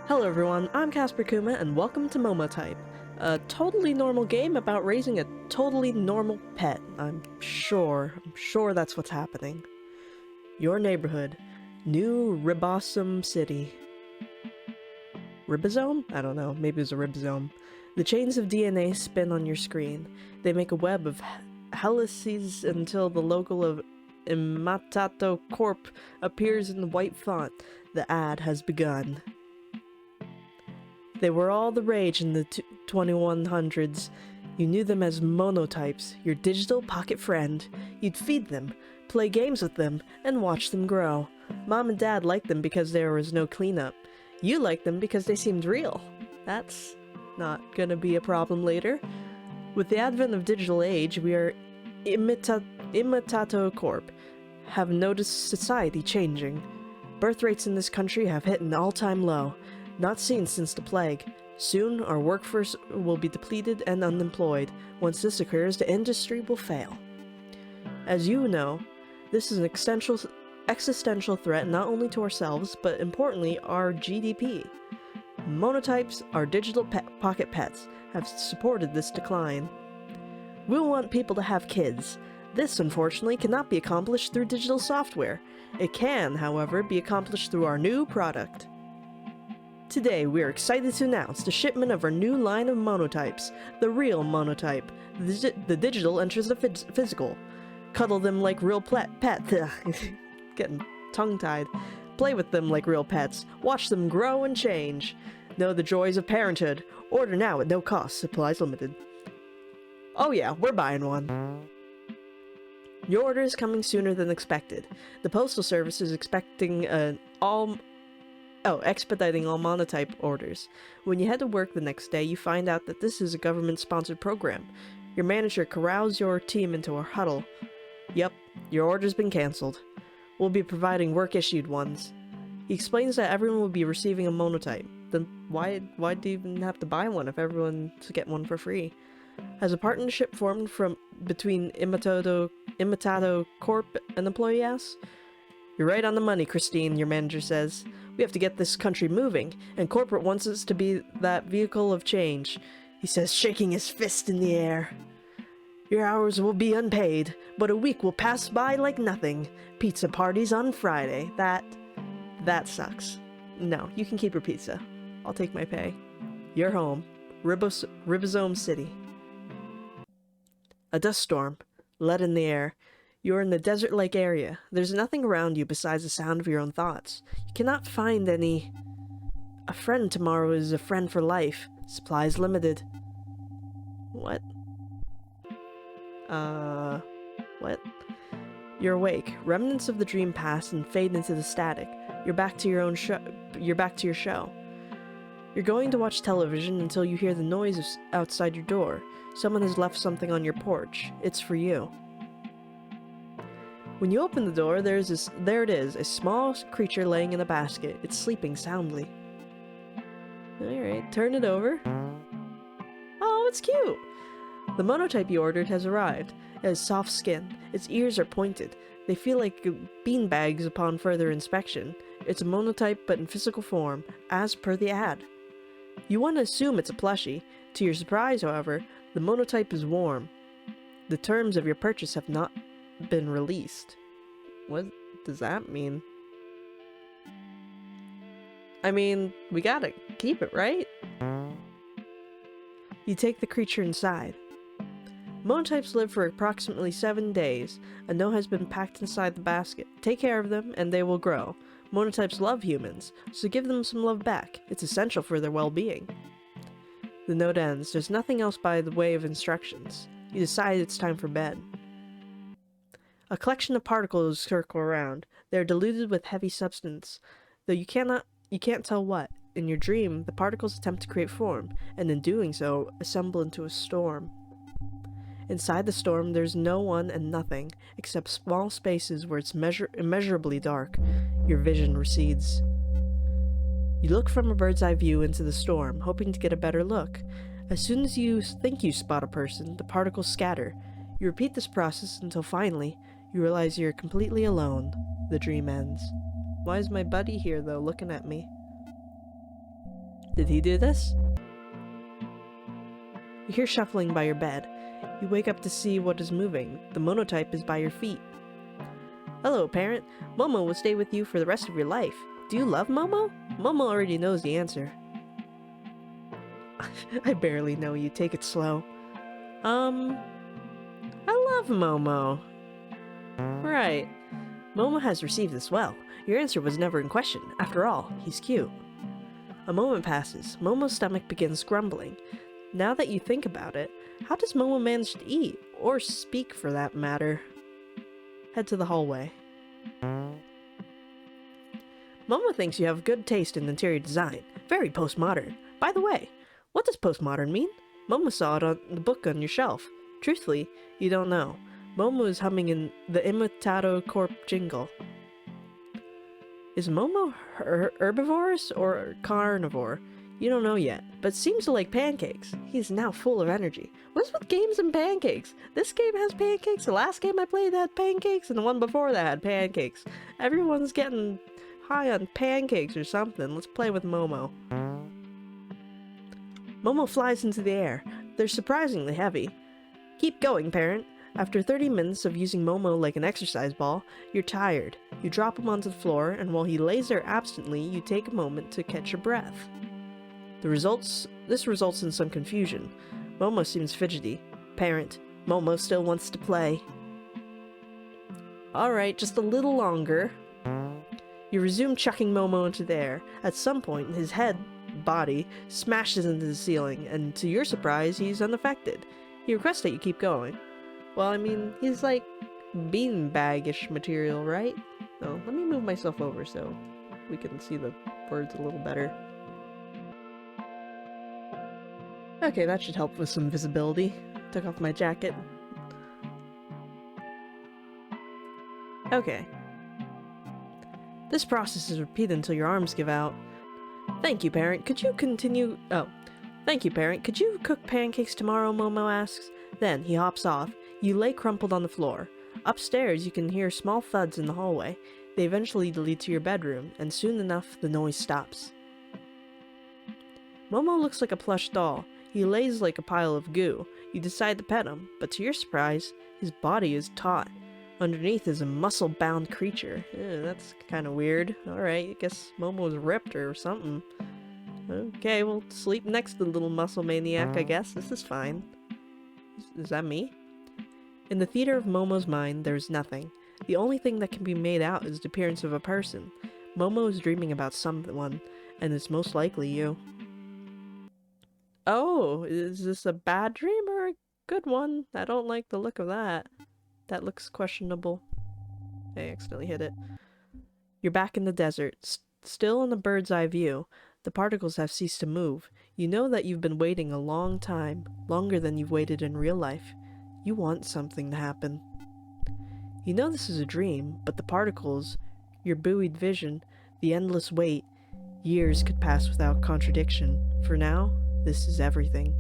Hello everyone, I'm Casper Kuma and welcome to Monotype, a totally normal game about raising a totally normal pet. I'm sure that's what's happening. Your neighborhood, New Ribosome City. Ribosome? I don't know, maybe it was a ribosome. The chains of DNA spin on your screen. They make a web of helices until the logo of Imitato Corp appears in the white font. The ad has begun. They were all the rage in the 2100s. You knew them as monotypes, your digital pocket friend. You'd feed them, play games with them, and watch them grow. Mom and Dad liked them because there was no cleanup. You liked them because they seemed real. That's not gonna be a problem later. With the advent of digital age, we are Imitato Corp. Have noticed society changing. Birth rates in this country have hit an all-time low. Not seen since the plague. Soon, our workforce will be depleted and unemployed. Once this occurs, the industry will fail. As you know, this is an existential threat not only to ourselves, but importantly, our GDP. Monotypes, our digital pocket pets, have supported this decline. We want people to have kids. This, unfortunately, cannot be accomplished through digital software. It can, however, be accomplished through our new product. Today, we are excited to announce the shipment of our new line of monotypes, the real monotype. The digital enters the physical. Cuddle them like real pets. Getting tongue-tied. Play with them like real pets. Watch them grow and change. Know the joys of parenthood. Order now at no cost. Supplies limited. Oh yeah, we're buying one. Your order is coming sooner than expected. The Postal Service is expecting expediting all monotype orders. When you head to work the next day, you find out that this is a government-sponsored program. Your manager corrals your team into a huddle. Yep, your order's been cancelled. We'll be providing work-issued ones. He explains that everyone will be receiving a monotype. Then why do you even have to buy one if everyone's get one for free? Has a partnership formed between Imitato Corp and employee asks? You're right on the money, Christine, your manager says. We have to get this country moving, and corporate wants us to be that vehicle of change, he says, shaking his fist in the air. Your hours will be unpaid, but a week will pass by like nothing. Pizza parties on Friday. That sucks. No, you can keep your pizza. I'll take my pay. You're home. Ribosome City. A dust storm. Lead in the air. You're in the desert-like area. There's nothing around you besides the sound of your own thoughts. You cannot find any... A friend tomorrow is a friend for life. Supplies limited. What? What? You're awake. Remnants of the dream pass and fade into the static. You're back to your show. You're going to watch television until you hear the noise outside your door. Someone has left something on your porch. It's for you. When you open the door, there it is, a small creature laying in a basket. It's sleeping soundly. Alright, turn it over. Oh, it's cute! The monotype you ordered has arrived. It has soft skin. Its ears are pointed. They feel like beanbags upon further inspection. It's a monotype but in physical form, as per the ad. You want to assume it's a plushie. To your surprise, however, the monotype is warm. The terms of your purchase have not been released. What does that mean? I mean, we gotta keep it, right? You take the creature inside. Monotypes live for approximately 7 days. A note has been packed inside the basket. Take care of them and they will grow. Monotypes love humans, so give them some love back. It's essential for their well-being. The note ends. There's nothing else by the way of instructions. You decide it's time for bed. A collection of particles circle around. They are diluted with heavy substance, though you can't tell what. In your dream, the particles attempt to create form, and in doing so, assemble into a storm. Inside the storm, there's no one and nothing, except small spaces where it's immeasurably dark. Your vision recedes. You look from a bird's eye view into the storm, hoping to get a better look. As soon as you think you spot a person, the particles scatter. You repeat this process until finally, you realize you're completely alone. The dream ends. Why is my buddy here, though, looking at me? Did he do this? You hear shuffling by your bed. You wake up to see what is moving. The monotype is by your feet. Hello, parent. Momo will stay with you for the rest of your life. Do you love Momo? Momo already knows the answer. I barely know you. Take it slow. I love Momo. Right. Momo has received this well. Your answer was never in question. After all, he's cute. A moment passes. Momo's stomach begins grumbling. Now that you think about it, how does Momo manage to eat? Or speak, for that matter? Head to the hallway. Momo thinks you have good taste in interior design. Very postmodern. By the way, what does postmodern mean? Momo saw it on the book on your shelf. Truthfully, you don't know. Momo is humming in the Imitado Corp jingle. Is Momo herbivorous or carnivore? You don't know yet, but seems to like pancakes. He's now full of energy. What's with games and pancakes? This game has pancakes, the last game I played had pancakes, and the one before that had pancakes. Everyone's getting high on pancakes or something. Let's play with Momo. Momo flies into the air. They're surprisingly heavy. Keep going, parent. After 30 minutes of using Momo like an exercise ball, you're tired. You drop him onto the floor, and while he lays there absently, you take a moment to catch your breath. This results in some confusion. Momo seems fidgety. Parent, Momo still wants to play. Alright, just a little longer. You resume chucking Momo into the air. At some point, his body smashes into the ceiling, and to your surprise, he's unaffected. He requests that you keep going. Well, I mean, he's like beanbag-ish material, right? No, let me move myself over so we can see the words a little better. Okay, that should help with some visibility. Took off my jacket. Okay. This process is repeated until your arms give out. Thank you, parent. Could you continue? Oh. Thank you, parent. Could you cook pancakes tomorrow? Momo asks. Then he hops off. You lay crumpled on the floor. Upstairs, you can hear small thuds in the hallway. They eventually lead to your bedroom, and soon enough, the noise stops. Momo looks like a plush doll. He lays like a pile of goo. You decide to pet him, but to your surprise, his body is taut. Underneath is a muscle-bound creature. That's kind of weird. Alright, I guess Momo's ripped or something. Okay, we'll sleep next to the little muscle maniac, I guess. This is fine. Is that me? In the theater of Momo's mind, there's nothing. The only thing that can be made out is the appearance of a person. Momo is dreaming about someone, and it's most likely you. Oh, is this a bad dream or a good one? I don't like the look of that. That looks questionable. I accidentally hit it. You're back in the desert, still in the bird's eye view. The particles have ceased to move. You know that you've been waiting a long time, longer than you've waited in real life. You want something to happen. You know this is a dream, but the particles, your buoyed vision, the endless wait, years could pass without contradiction. For now, this is everything.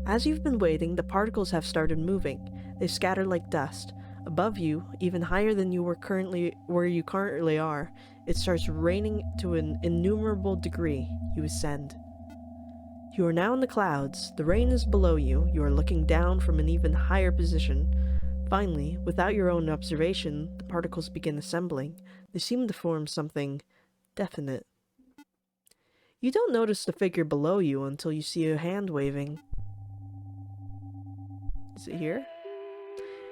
As you've been waiting, the particles have started moving. They scatter like dust. Above you, even higher than you were where you currently are, it starts raining to an innumerable degree. You ascend. You are now in the clouds. The rain is below you. You are looking down from an even higher position. Finally, without your own observation, the particles begin assembling. They seem to form something definite. You don't notice the figure below you until you see a hand waving. Is it here?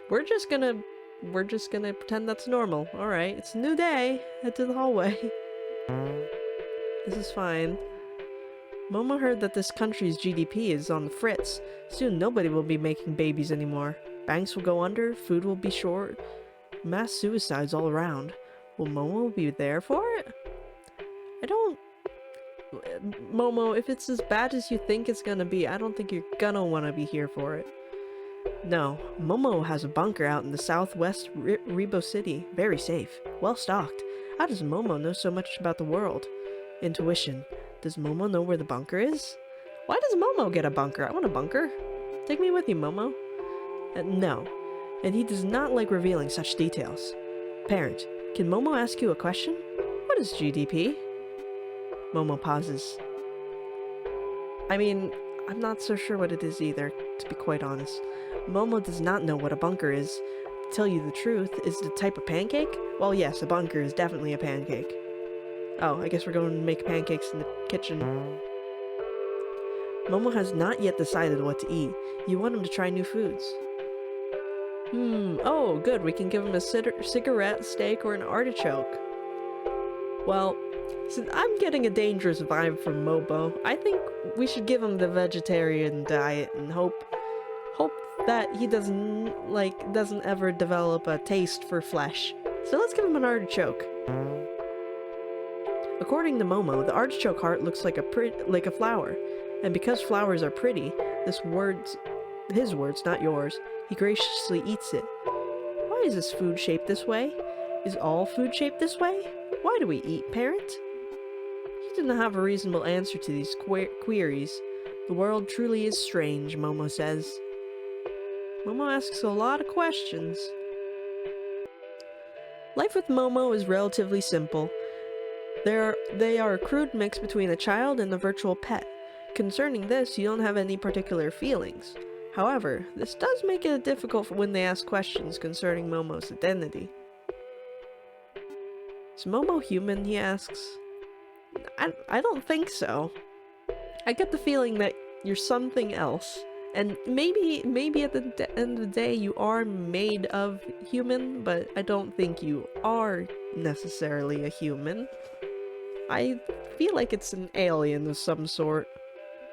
We're just gonna pretend that's normal. Alright, it's a new day. Head to the hallway. This is fine. Momo heard that this country's GDP is on the fritz. Soon nobody will be making babies anymore. Banks will go under, food will be short. Mass suicides all around. Will Momo be there for it? I don't... Momo, if it's as bad as you think it's gonna be, I don't think you're gonna wanna be here for it. No, Momo has a bunker out in the southwest Rebo City. Very safe. Well stocked. How does Momo know so much about the world? Intuition. Does Momo know where the bunker is? Why does Momo get a bunker? I want a bunker. Take me with you, Momo. No. And he does not like revealing such details. Parent, can Momo ask you a question? What is GDP? Momo pauses. I mean, I'm not so sure what it is either, to be quite honest. Momo does not know what a bunker is. To tell you the truth, is it a type of pancake? Well, yes, a bunker is definitely a pancake. Oh, I guess we're going to make pancakes in the kitchen. Momo has not yet decided what to eat. You want him to try new foods. Oh, good, we can give him a cigarette, steak, or an artichoke. Well, since I'm getting a dangerous vibe from Momo, I think we should give him the vegetarian diet and hope that he doesn't ever develop a taste for flesh. So let's give him an artichoke. According to Momo, the artichoke heart looks like a flower, and because flowers are pretty, his words, not yours, he graciously eats it. Why is this food shaped this way? Is all food shaped this way? Why do we eat, parent? He didn't have a reasonable answer to these queries. The world truly is strange, Momo says. Momo asks a lot of questions. Life with Momo is relatively simple. They are a crude mix between a child and a virtual pet. Concerning this, you don't have any particular feelings. However, this does make it difficult when they ask questions concerning Momo's identity. Is Momo human, he asks. I don't think so. I get the feeling that you're something else. And maybe at the end of the day you are made of human, but I don't think you are necessarily a human. I feel like it's an alien of some sort.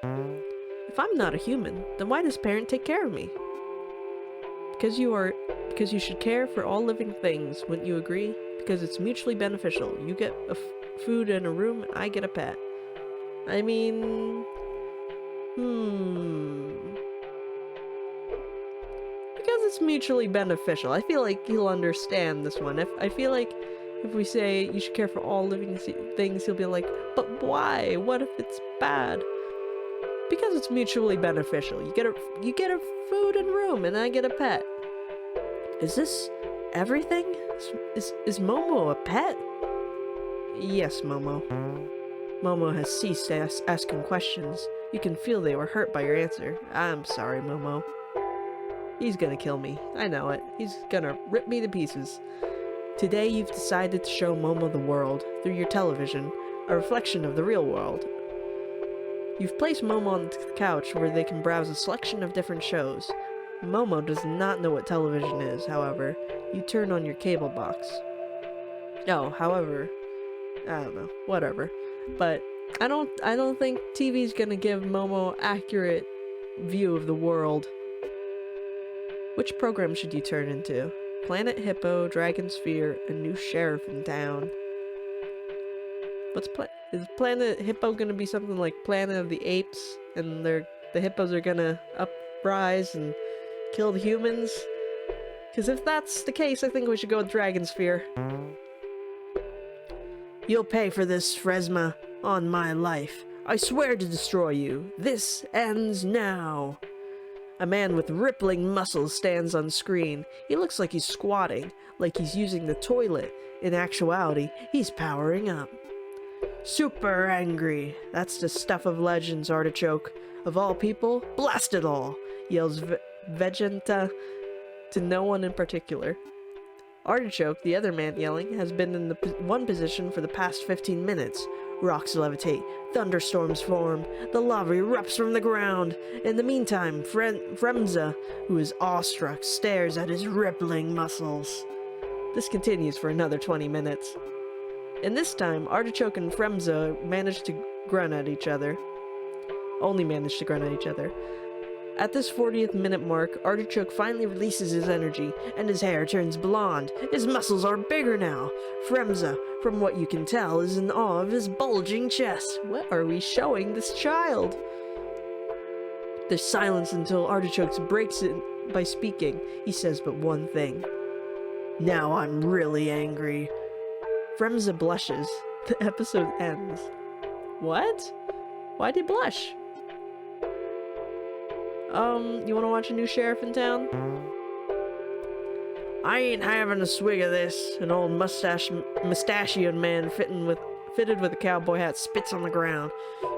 If I'm not a human, then why does parent take care of me? Because you should care for all living things, wouldn't you agree? Because it's mutually beneficial. You get food and a room, and I get a pet. I mean... Because it's mutually beneficial. I feel like he'll understand this one. I feel like if we say you should care for all living things, he'll be like, but why? What if it's bad? Because it's mutually beneficial. You get a food and room, and I get a pet. Is this everything? Is Momo a pet? Yes, Momo. Momo has ceased asking questions. You can feel they were hurt by your answer. I'm sorry, Momo. He's gonna kill me. I know it. He's gonna rip me to pieces. Today you've decided to show Momo the world, through your television, a reflection of the real world. You've placed Momo on the couch where they can browse a selection of different shows. Momo does not know what television is, however. You turn on your cable box. Oh, however, I don't know, whatever. But I don't think TV's gonna give Momo accurate view of the world. Which program should you turn into? Planet Hippo, Dragon Sphere, a new sheriff in town. Is Planet Hippo gonna be something like Planet of the Apes, and the hippos are gonna uprise and kill the humans? Because if that's the case, I think we should go with Dragon Sphere. You'll pay for this, Fresma, on my life. I swear to destroy you. This ends now. A man with rippling muscles stands on screen. He looks like he's squatting, like he's using the toilet. In actuality, he's powering up. Super angry. That's the stuff of legends, Artichoke. Of all people, blast it all, yells Vegeta to no one in particular. Artichoke, the other man yelling, has been in the one position for the past 15 minutes. Rocks levitate, thunderstorms form, the lava erupts from the ground. In the meantime, Fremza, who is awestruck, stares at his rippling muscles. This continues for another 20 minutes. And this time, Artichoke and Fremza manage to grunt at each other. Only manage to grunt at each other. At this 40th minute mark, Artichoke finally releases his energy, and his hair turns blonde. His muscles are bigger now. Fremza, from what you can tell, is in awe of his bulging chest. What are we showing this child? There's silence until Artichoke breaks it by speaking. He says but one thing. Now I'm really angry. Fremza blushes. The episode ends. What? Why'd he blush? You wanna watch a new sheriff in town? I ain't having a swig of this. An old mustachioed man fitted with a cowboy hat, spits on the ground.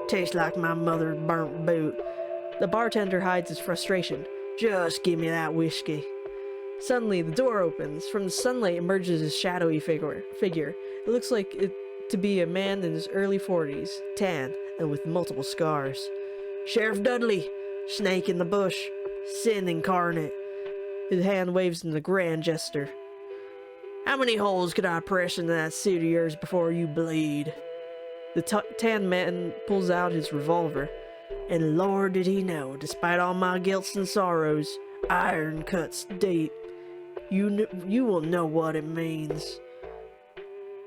Tastes like my mother's burnt boot. The bartender hides his frustration. Just give me that whiskey. Suddenly, the door opens. From the sunlight emerges a shadowy figure. It looks like it to be a man in his early 40s, tan, and with multiple scars. Sheriff Dudley, snake in the bush, sin incarnate. His hand waves in a grand gesture. How many holes could I press into that suit of yours before you bleed? The tan man pulls out his revolver. And Lord did he know, despite all my guilts and sorrows, iron cuts deep. You will know what it means.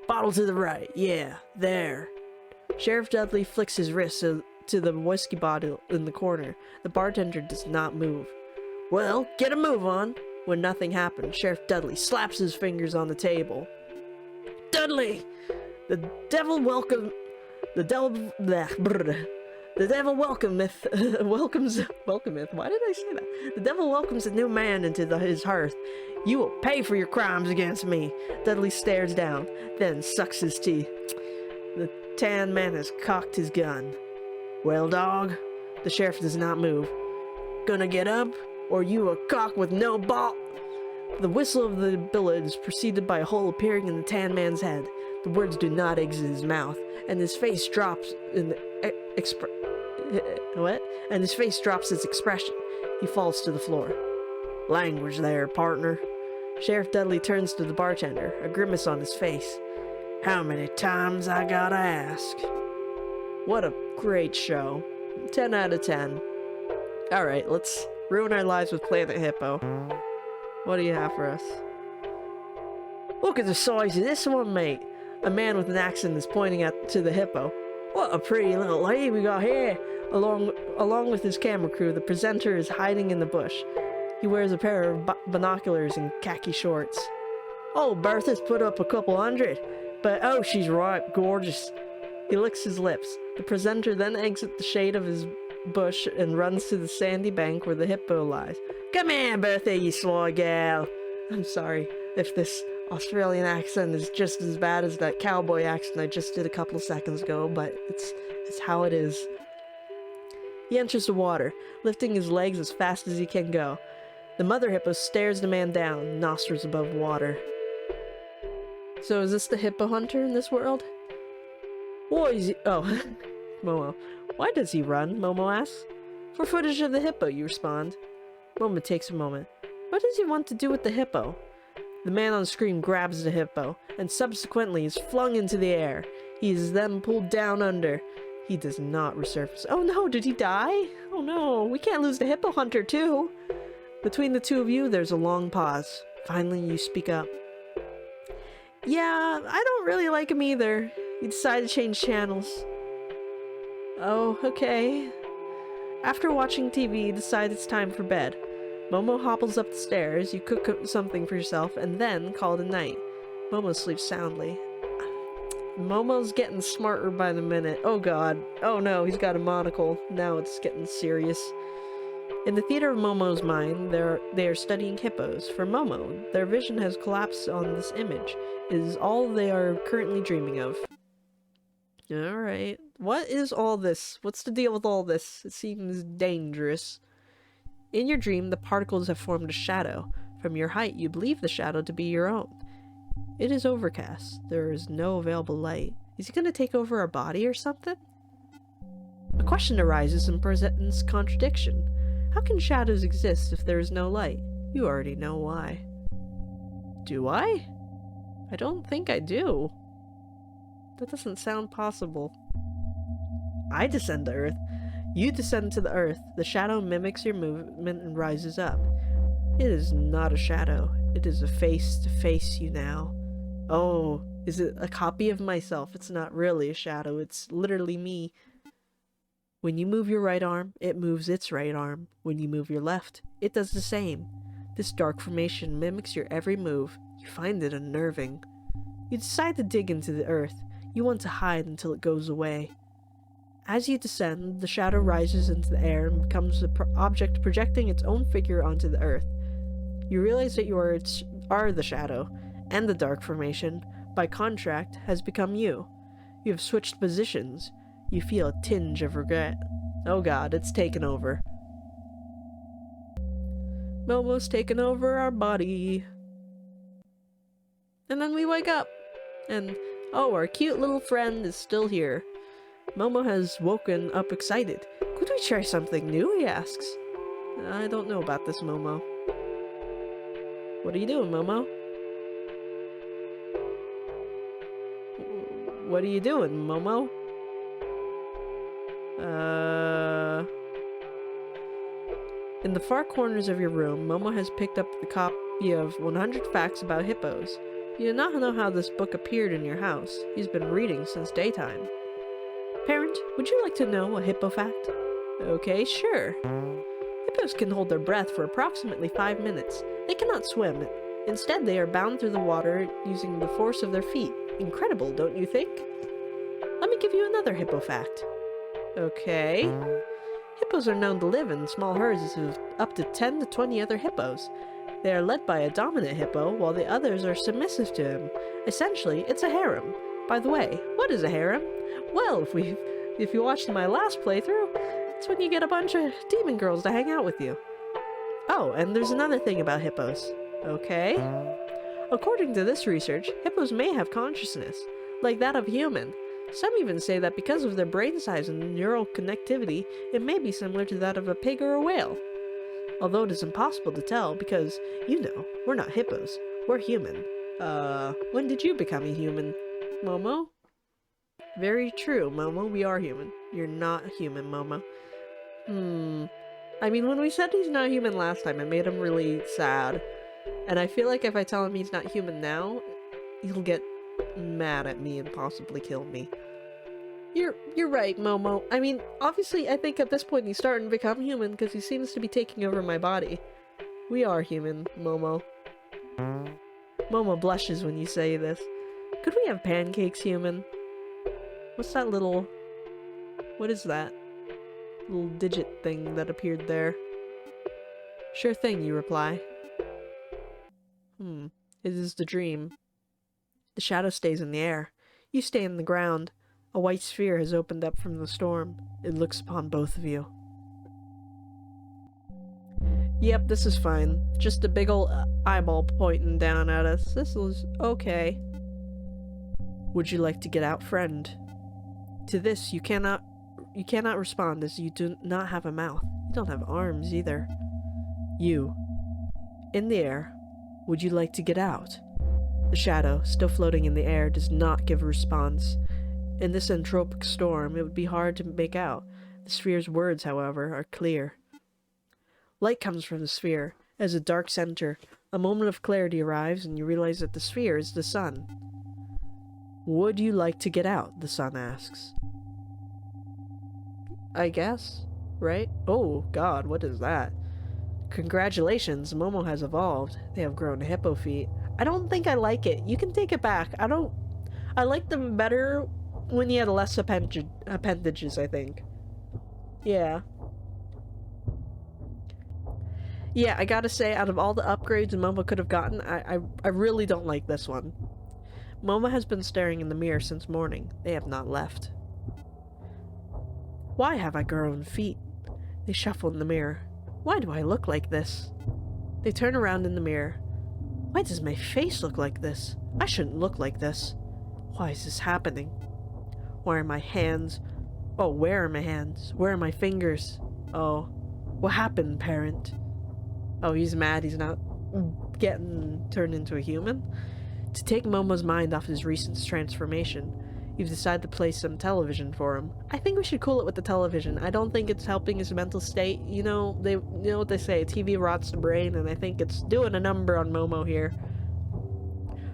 Bottle to the right, yeah, there. Sheriff Dudley flicks his wrist to the whiskey bottle in the corner. The bartender does not move. Well, get a move on. When nothing happens, Sheriff Dudley slaps his fingers on the table. Dudley! The devil welcometh. Why did I say that? The devil welcomes a new man into his hearth. You will pay for your crimes against me. Dudley stares down, then sucks his teeth. The tan man has cocked his gun. Well, dog, the sheriff does not move. Gonna get up, or you a cock with no ball? The whistle of the billet is preceded by a hole appearing in the tan man's head. The words do not exit his mouth, and his face drops in And his face drops its expression. He falls to the floor. Language there, partner. Sheriff Dudley turns to the bartender, a grimace on his face. How many times I gotta ask? What a great show. 10 out of 10. Alright, let's ruin our lives with Planet Hippo. What do you have for us? Look at the size of this one, mate. A man with an accent is pointing to the hippo. What a pretty little lady we got here. Along with his camera crew, the presenter is hiding in the bush. He wears a pair of binoculars and khaki shorts. Oh, Bertha's put up a couple hundred, but oh, she's right gorgeous. He licks his lips. The presenter then exits the shade of his bush and runs to the sandy bank where the hippo lies. Come here, Bertha, you sly gal. I'm sorry if this Australian accent is just as bad as that cowboy accent I just did a couple of seconds ago, but it's how it is. He enters the water, lifting his legs as fast as he can go. The mother hippo stares the man down, nostrils above water. So is this the hippo hunter in this world? Why is he— oh, Momo. Why does he run? Momo asks. For footage of the hippo, you respond. Momo takes a moment. What does he want to do with the hippo? The man on screen grabs the hippo, and subsequently is flung into the air. He is then pulled down under. He does not resurface. Oh no, did he die? Oh no, we can't lose the hippo hunter too. Between the two of you, there's a long pause. Finally, you speak up. Yeah, I don't really like him either. He decided to change channels. Oh, okay. After watching TV, you decide it's time for bed. Momo hobbles up the stairs, you cook something for yourself, and then call it a night. Momo sleeps soundly. Momo's getting smarter by the minute. Oh god. Oh no, he's got a monocle. Now it's getting serious. In the theater of Momo's mind, they are studying hippos. For Momo, their vision has collapsed on this image. It is all they are currently dreaming of. Alright. What is all this? What's the deal with all this? It seems dangerous. In your dream, the particles have formed a shadow. From your height, you believe the shadow to be your own. It is overcast. There is no available light. Is he going to take over our body or something? A question arises and presents contradiction. How can shadows exist if there is no light? You already know why. Do I? I don't think I do. That doesn't sound possible. I descend to Earth. You descend to the Earth. The shadow mimics your movement and rises up. It is not a shadow. It is a face to face you now. Oh, is it a copy of myself? It's not really a shadow. It's literally me. When you move your right arm, it moves its right arm. When you move your left, it does the same. This dark formation mimics your every move. You find it unnerving. You decide to dig into the earth. You want to hide until it goes away. As you descend, the shadow rises into the air and becomes an object projecting its own figure onto the earth. You realize that you are the shadow, and the dark formation, by contract, has become you. You have switched positions. You feel a tinge of regret. Oh god, it's taken over. Momo's taken over our body. And then we wake up. And, oh, our cute little friend is still here. Momo has woken up excited. Could we try something new, he asks. I don't know about this, Momo. What are you doing, Momo? What are you doing, Momo? In the far corners of your room, Momo has picked up the copy of 100 Facts About Hippos. You do not know how this book appeared in your house. He's been reading since daytime. Parent, would you like to know a hippo fact? Okay, sure. Hippos can hold their breath for approximately 5 minutes. They cannot swim. Instead, they are bound through the water using the force of their feet. Incredible, don't you think? Let me give you another hippo fact. Okay. Hippos are known to live in small herds of up to 10 to 20 other hippos. They are led by a dominant hippo, while the others are submissive to him. Essentially, it's a harem. By the way, what is a harem? Well, if you watched my last playthrough, it's when you get a bunch of demon girls to hang out with you. Oh, and there's another thing about hippos. Okay? According to this research, hippos may have consciousness, like that of a human. Some even say that because of their brain size and neural connectivity, it may be similar to that of a pig or a whale. Although it is impossible to tell because, you know, we're not hippos. We're human. When did you become a human, Momo? Very true, Momo. We are human. You're not human, Momo. I mean, when we said he's not human last time, it made him really sad. And I feel like if I tell him he's not human now, he'll get mad at me and possibly kill me. You're right, Momo. I mean, obviously, I think at this point he's starting to become human because he seems to be taking over my body. We are human, Momo. Momo blushes when you say this. Could we have pancakes, human? What's that little... What is that? Little digit thing that appeared there? Sure thing, you reply. It is the dream. The shadow stays in the air. You stay in the ground. A white sphere has opened up from the storm. It looks upon both of you. Yep, this is fine. Just a big ol' eyeball pointing down at us. This is okay. Would you like to get out, friend? To this, you cannot respond as you do not have a mouth. You don't have arms either. You. In the air. Would you like to get out? The shadow, still floating in the air, does not give a response. In this entropic storm, it would be hard to make out. The sphere's words, however, are clear. Light comes from the sphere. As a dark center, a moment of clarity arrives and you realize that the sphere is the sun. Would you like to get out? The sun asks. I guess, right? Oh god, what is that? Congratulations, Momo has evolved. They have grown hippo feet. I don't think I like it. You can take it back. I like them better when you had less appendages, I think. Yeah. Yeah, I gotta say, out of all the upgrades Momo could have gotten, I really don't like this one. Momo has been staring in the mirror since morning. They have not left. Why have I grown feet? They shuffle in the mirror. Why do I look like this? They turn around in the mirror. Why does my face look like this? I shouldn't look like this. Why is this happening? Why are my hands... Oh, where are my hands? Where are my fingers? Oh, what happened, parent? Oh, he's mad he's not getting turned into a human? To take Momo's mind off his recent transformation, you've decided to play some television for him. I think we should cool it with the television. I don't think it's helping his mental state. You know what they say, TV rots the brain, and I think it's doing a number on Momo here.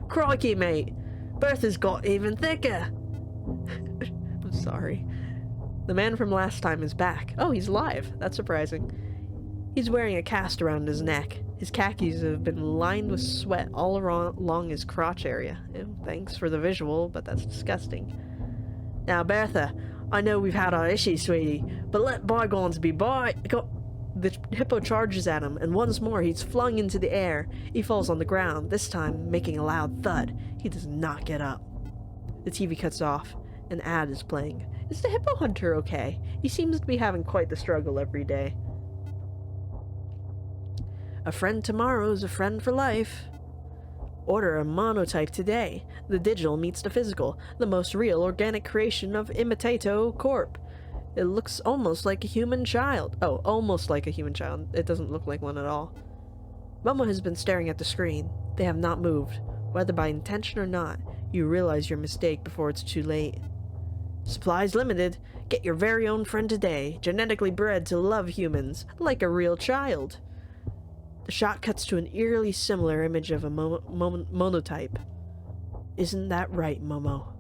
Crikey, mate! Bertha's got even thicker! I'm sorry. The man from last time is back. Oh, he's alive. That's surprising. He's wearing a cast around his neck. His khakis have been lined with sweat all along his crotch area. Ew, thanks for the visual, but that's disgusting. Now, Bertha, I know we've had our issues, sweetie, but let bygones be The hippo charges at him, and once more he's flung into the air. He falls on the ground, this time making a loud thud. He does not get up. The TV cuts off, An ad is playing. Is the hippo hunter okay? He seems to be having quite the struggle every day. A friend tomorrow is a friend for life. Order a Monotype today. The digital meets the physical, the most real organic creation of Imitato Corp. It looks almost like a human child. Oh, almost like a human child. It doesn't look like one at all. Momo has been staring at the screen. They have not moved. Whether by intention or not, you realize your mistake before it's too late. Supplies limited. Get your very own friend today, genetically bred to love humans, like a real child. The shot cuts to an eerily similar image of a monotype. Isn't that right, Momo?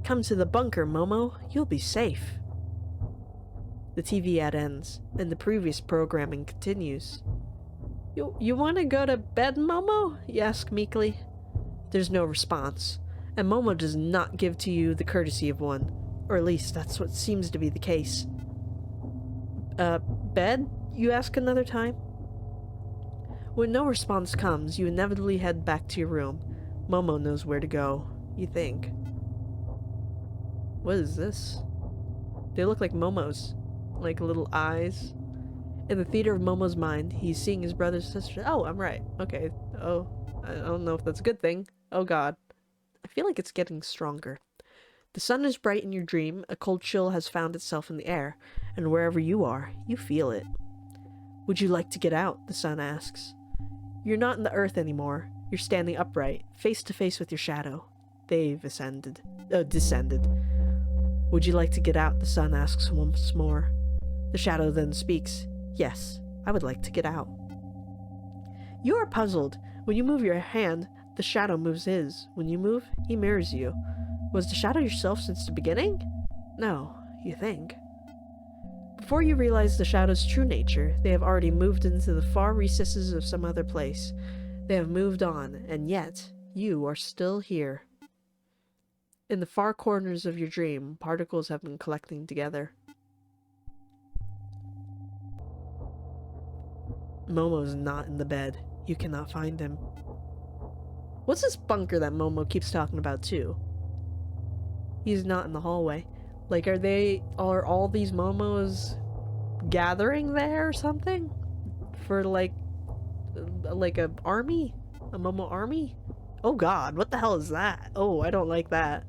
Come to the bunker, Momo. You'll be safe. The TV ad ends, and the previous programming continues. You want to go to bed, Momo? You ask meekly. There's no response, and Momo does not give to you the courtesy of one, or at least that's what seems to be the case. Bed? You ask another time. When no response comes, you inevitably head back to your room. Momo knows where to go, you think. What is this? They look like Momos. Like little eyes. In the theater of Momo's mind, he's seeing his brothers and sisters. Oh, I'm right. Okay. Oh, I don't know if that's a good thing. Oh god. I feel like it's getting stronger. The sun is bright in your dream, a cold chill has found itself in the air, and wherever you are, you feel it. Would you like to get out? The sun asks. You're not in the earth anymore. You're standing upright, face to face with your shadow. They've descended. Would you like to get out? The sun asks once more. The shadow then speaks. Yes, I would like to get out. You are puzzled. When you move your hand, the shadow moves his. When you move, he mirrors you. Was the shadow yourself since the beginning? No, you think. Before you realize the shadow's true nature, they have already moved into the far recesses of some other place. They have moved on, and yet, you are still here. In the far corners of your dream, particles have been collecting together. Momo's not in the bed. You cannot find him. What's this bunker that Momo keeps talking about too? He's not in the hallway. Like, are all these Momos gathering there or something? For like a army? A Momo army? Oh god, what the hell is that? Oh, I don't like that.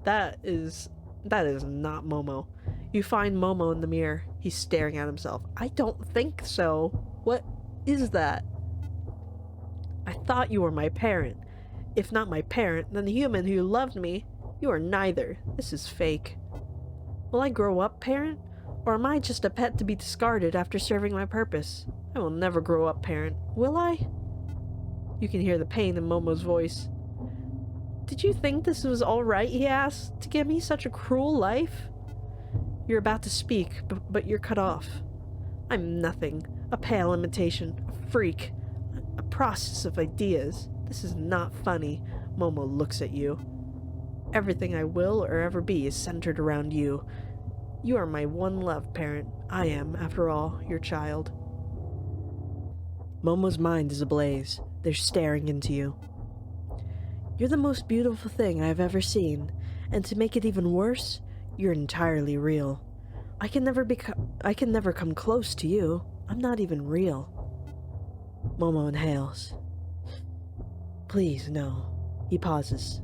That is not Momo. You find Momo in the mirror. He's staring at himself. I don't think so. What is that? I thought you were my parent. If not my parent, then the human who loved me. You are neither. This is fake. Will I grow up, parent? Or am I just a pet to be discarded after serving my purpose? I will never grow up, parent. Will I? You can hear the pain in Momo's voice. Did you think this was all right, he asked, to give me such a cruel life? You're about to speak, but you're cut off. I'm nothing. A pale imitation. A freak. A process of ideas. This is not funny. Momo looks at you. Everything I will or ever be is centered around you. You are my one love, parent. I am, after all, your child. Momo's mind is ablaze. They're staring into you. You're the most beautiful thing I've ever seen, and to make it even worse, you're entirely real. I can never come close to you. I'm not even real. Momo inhales. Please, no. He pauses.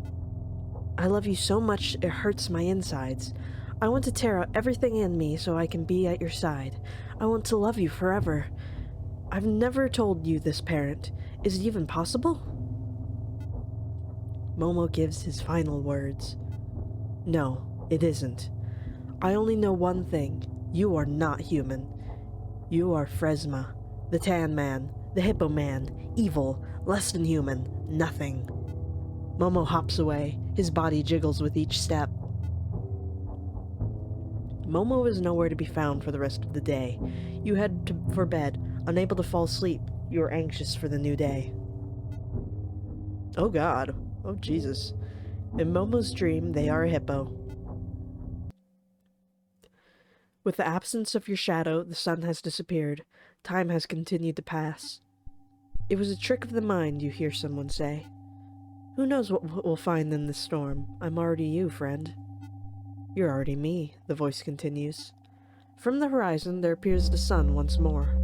I love you so much it hurts my insides. I want to tear out everything in me so I can be at your side. I want to love you forever. I've never told you this, parent. Is it even possible? Momo gives his final words. No, it isn't. I only know one thing. You are not human. You are Fresma, the Tan Man, the Hippo Man, evil, less than human, nothing. Momo hops away. His body jiggles with each step. Momo is nowhere to be found for the rest of the day. You head for bed, unable to fall asleep. You are anxious for the new day. Oh god. Oh Jesus. In Momo's dream, they are a hippo. With the absence of your shadow, the sun has disappeared. Time has continued to pass. It was a trick of the mind, you hear someone say. Who knows what we'll find in this storm? I'm already you, friend. You're already me, the voice continues. From the horizon, there appears the sun once more.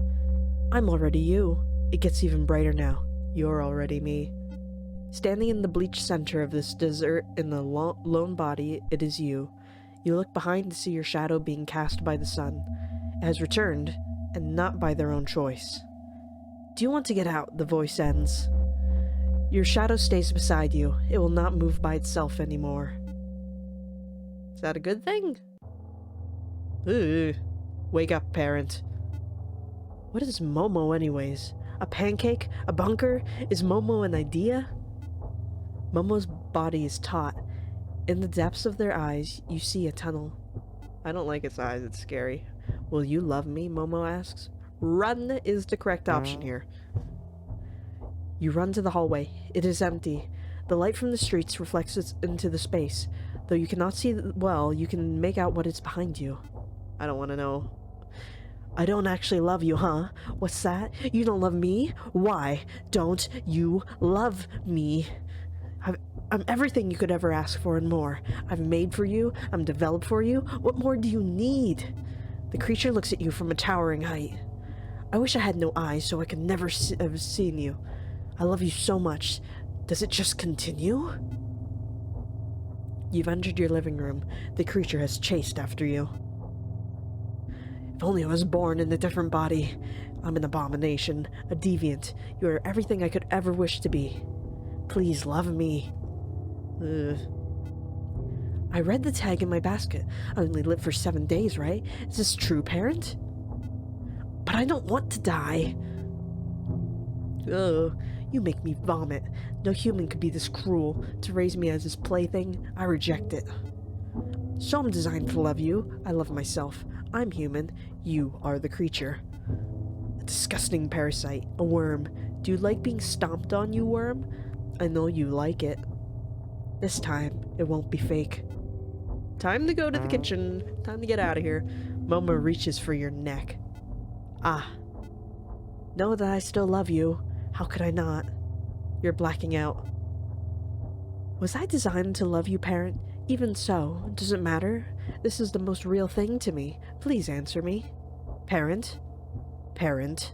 I'm already you. It gets even brighter now. You're already me. Standing in the bleached center of this desert in the lone body, it is you. You look behind to see your shadow being cast by the sun. It has returned, and not by their own choice. Do you want to get out? The voice ends. Your shadow stays beside you. It will not move by itself anymore. Is that a good thing? Ugh. Wake up, parent. What is Momo anyways? A pancake? A bunker? Is Momo an idea? Momo's body is taut. In the depths of their eyes, you see a tunnel. I don't like its eyes, it's scary. Will you love me? Momo asks. Run is the correct option here. You run to the hallway. It is empty. The light from the streets reflects it into the space. Though you cannot see well, you can make out what is behind you. I don't want to know. I don't actually love you, huh? What's that? You don't love me? Why don't you love me? I'm everything you could ever ask for and more. I've made for you. I'm developed for you. What more do you need? The creature looks at you from a towering height. I wish I had no eyes so I could never have seen you. I love you so much. Does it just continue? You've entered your living room. The creature has chased after you. If only I was born in a different body. I'm an abomination, a deviant. You are everything I could ever wish to be. Please love me. Ugh. I read the tag in my basket. I only live for 7 days, right? Is this true, parent? But I don't want to die. Ugh. You make me vomit. No human could be this cruel. To raise me as his plaything, I reject it. So I'm designed to love you. I love myself. I'm human. You are the creature. A disgusting parasite. A worm. Do you like being stomped on, you worm? I know you like it. This time, it won't be fake. Time to go to the kitchen. Time to get out of here. Momo reaches for your neck. Ah. Know that I still love you. How could I not? You're blacking out. Was I designed to love you, parent? Even so, does it matter? This is the most real thing to me. Please answer me. Parent? Parent?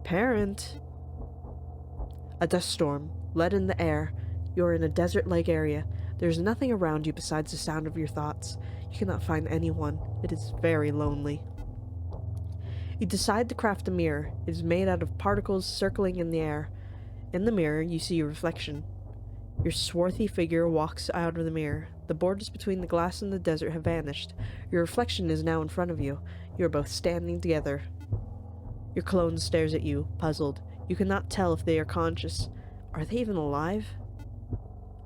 Parent? A dust storm. Lead in the air. You're in a desert-like area. There's nothing around you besides the sound of your thoughts. You cannot find anyone. It is very lonely. You decide to craft a mirror. It is made out of particles circling in the air. In the mirror, you see your reflection. Your swarthy figure walks out of the mirror. The borders between the glass and the desert have vanished. Your reflection is now in front of you. You are both standing together. Your clone stares at you, puzzled. You cannot tell if they are conscious. Are they even alive?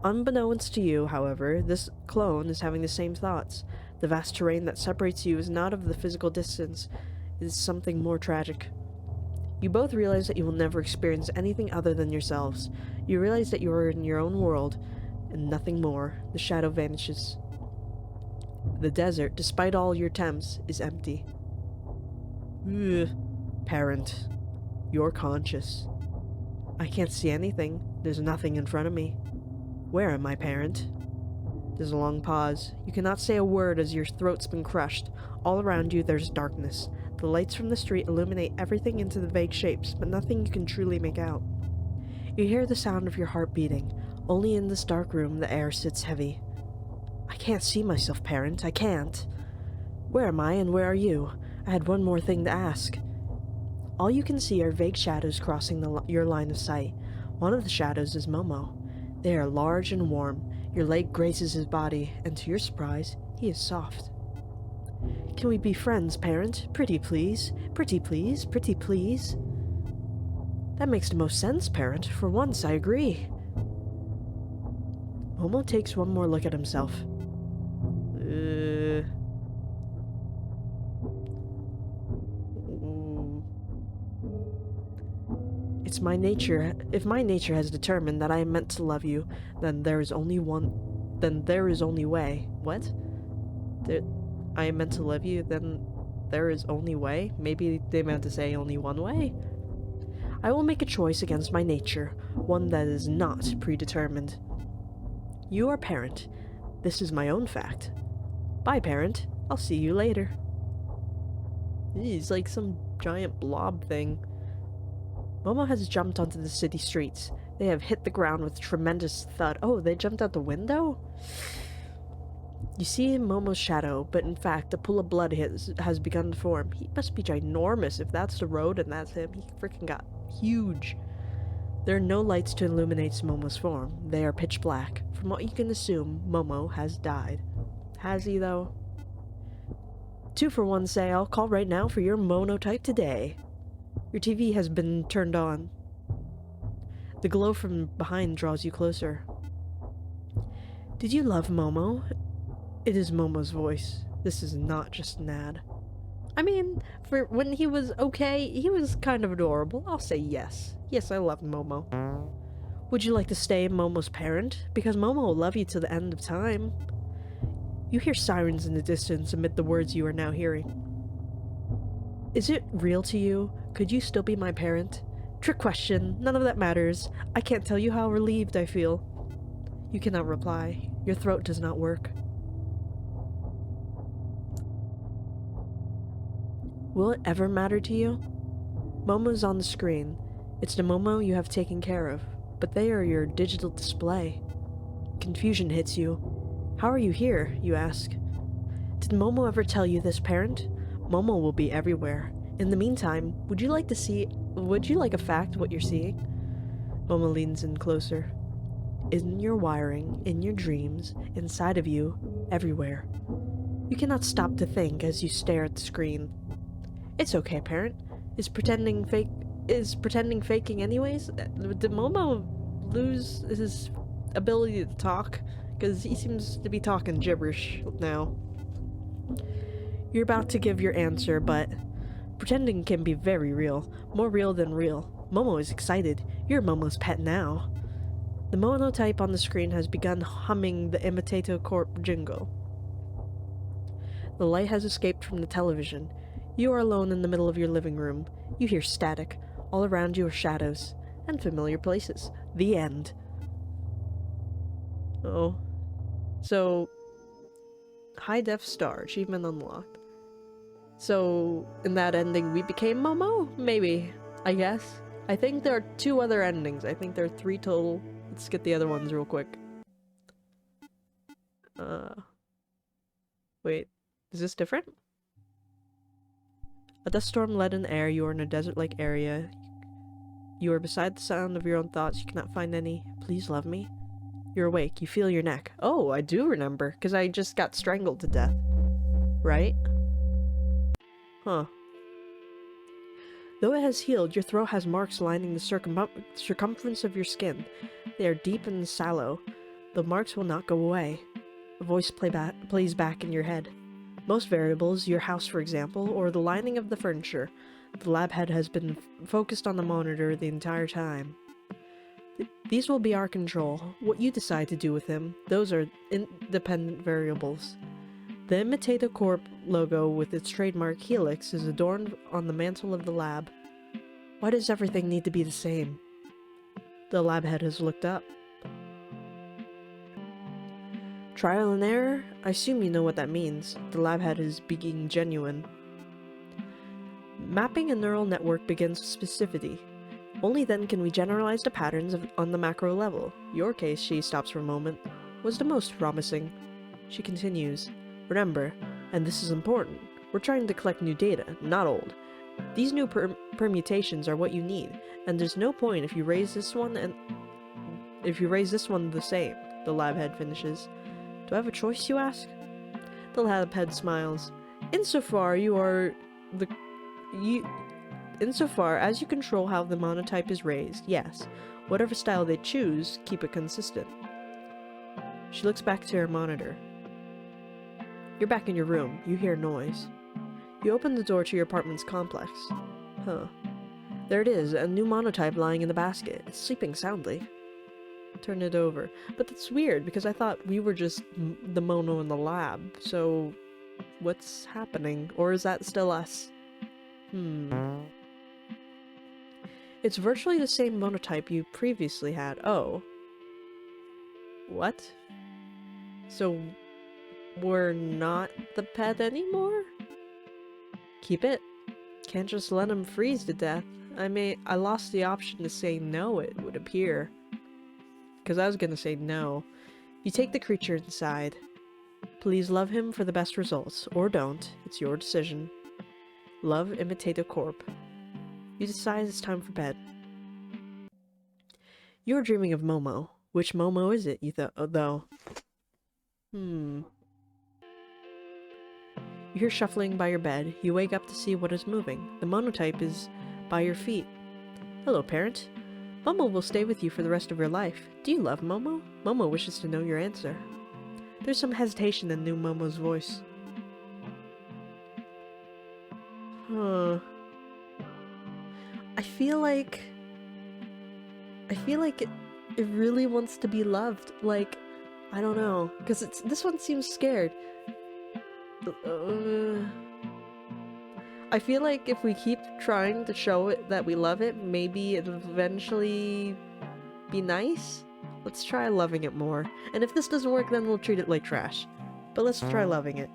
Unbeknownst to you, however, this clone is having the same thoughts. The vast terrain that separates you is not of the physical distance. It is something more tragic. You both realize that you will never experience anything other than yourselves. You realize that you are in your own world, and nothing more. The shadow vanishes. The desert, despite all your attempts, is empty. Ugh. Parent, you're conscious. I can't see anything. There's nothing in front of me. Where am I, parent? There's a long pause. You cannot say a word as your throat's been crushed. All around you, there's darkness. The lights from the street illuminate everything into the vague shapes, but nothing you can truly make out. You hear the sound of your heart beating. Only in this dark room, the air sits heavy. I can't see myself, parent. I can't. Where am I, and where are you? I had one more thing to ask. All you can see are vague shadows crossing your line of sight. One of the shadows is Momo. They are large and warm. Your leg grazes his body, and to your surprise, he is soft. Can we be friends, parent? Pretty please. Pretty please. Pretty please. That makes the most sense, parent. For once, I agree. Momo takes one more look at himself. It's my nature. If my nature has determined that I am meant to love you, then there is only way. What? I am meant to love you, then there is only way? Maybe they meant to say only one way? I will make a choice against my nature, one that is not predetermined. You are parent. This is my own fact. Bye, parent. I'll see you later. He's like some giant blob thing. Momo has jumped onto the city streets. They have hit the ground with tremendous thud. Oh, they jumped out the window? You see Momo's shadow, but in fact, a pool of blood has begun to form. He must be ginormous if that's the road and that's him. He freaking got huge. There are no lights to illuminate Momo's form. They are pitch black. From what you can assume, Momo has died. Has he, though? 2 for 1 sale. Call right now for your Monotype today. Your TV has been turned on. The glow from behind draws you closer. Did you love Momo? It is Momo's voice. This is not just an ad. I mean, for when he was okay, he was kind of adorable. I'll say yes. Yes, I loved Momo. Would you like to stay Momo's parent? Because Momo will love you to the end of time. You hear sirens in the distance amid the words you are now hearing. Is it real to you? Could you still be my parent? Trick question. None of that matters. I can't tell you how relieved I feel. You cannot reply. Your throat does not work. Will it ever matter to you? Momo's on the screen. It's the Momo you have taken care of, but they are your digital display. Confusion hits you. How are you here, you ask? Did Momo ever tell you this, parent? Momo will be everywhere. In the meantime, would you like a fact what you're seeing? Momo leans in closer. In your wiring, in your dreams, inside of you, everywhere. You cannot stop to think as you stare at the screen. It's okay, parent. Is pretending faking anyways? Did Momo lose his ability to talk? Because he seems to be talking gibberish now. You're about to give your answer, but pretending can be very real. More real than real. Momo is excited. You're Momo's pet now. The monotype on the screen has begun humming the Imitato Corp jingle. The light has escaped from the television. You are alone in the middle of your living room. You hear static. All around you are shadows. And familiar places. The end. Oh. So, high def star. Achievement unlocked. So, in that ending we became Momo? Maybe. I guess. I think there are 2 other endings. I think there are 3 total. Let's get the other ones real quick. Wait. Is this different? A dust storm led in the air. You are in a desert-like area. You are beside the sound of your own thoughts. You cannot find any. Please love me. You're awake. You feel your neck. Oh, I do remember, because I just got strangled to death. Right? Huh. Though it has healed, your throat has marks lining the circumference of your skin. They are deep and sallow. The marks will not go away. A voice plays back in your head. Most variables, your house for example, or the lining of the furniture. The lab head has been focused on the monitor the entire time. These will be our control. What you decide to do with him, those are independent variables. The Imitato Corp logo with its trademark helix is adorned on the mantle of the lab. Why does everything need to be the same? The lab head has looked up. Trial and error? I assume you know what that means. The lab head is being genuine. Mapping a neural network begins with specificity. Only then can we generalize the patterns on the macro level. Your case, she stops for a moment, was the most promising. She continues. Remember, and this is important, we're trying to collect new data, not old. These new permutations are what you need, and there's no point if you raise this one the same, the lab head finishes. Do I have a choice, you ask? The lab head smiles. Insofar as you control how the monotype is raised, yes. Whatever style they choose, keep it consistent. She looks back to her monitor. You're back in your room. You hear noise. You open the door to your apartment's complex. Huh. There it is, a new monotype lying in the basket. It's sleeping soundly. Turn it over. But that's weird, because I thought we were just the mono in the lab, so what's happening? Or is that still us? It's virtually the same monotype you previously had. Oh. What? So, we're not the pet anymore? Keep it. Can't just let him freeze to death. I lost the option to say no, it would appear. Because I was gonna say no. You take the creature inside. Please love him for the best results, or don't. It's your decision. Love, imitate a corp. You decide it's time for bed. You're dreaming of Momo. Which Momo is it, though? You hear shuffling by your bed. You wake up to see what is moving. The monotype is by your feet. Hello, parent. Momo will stay with you for the rest of your life. Do you love Momo? Momo wishes to know your answer. There's some hesitation in new Momo's voice. I feel like it really wants to be loved. Like, I don't know, because this one seems scared. I feel like if we keep trying to show it that we love it, maybe it'll eventually be nice. Let's try loving it more. And if this doesn't work, then we'll treat it like trash. But let's try loving it.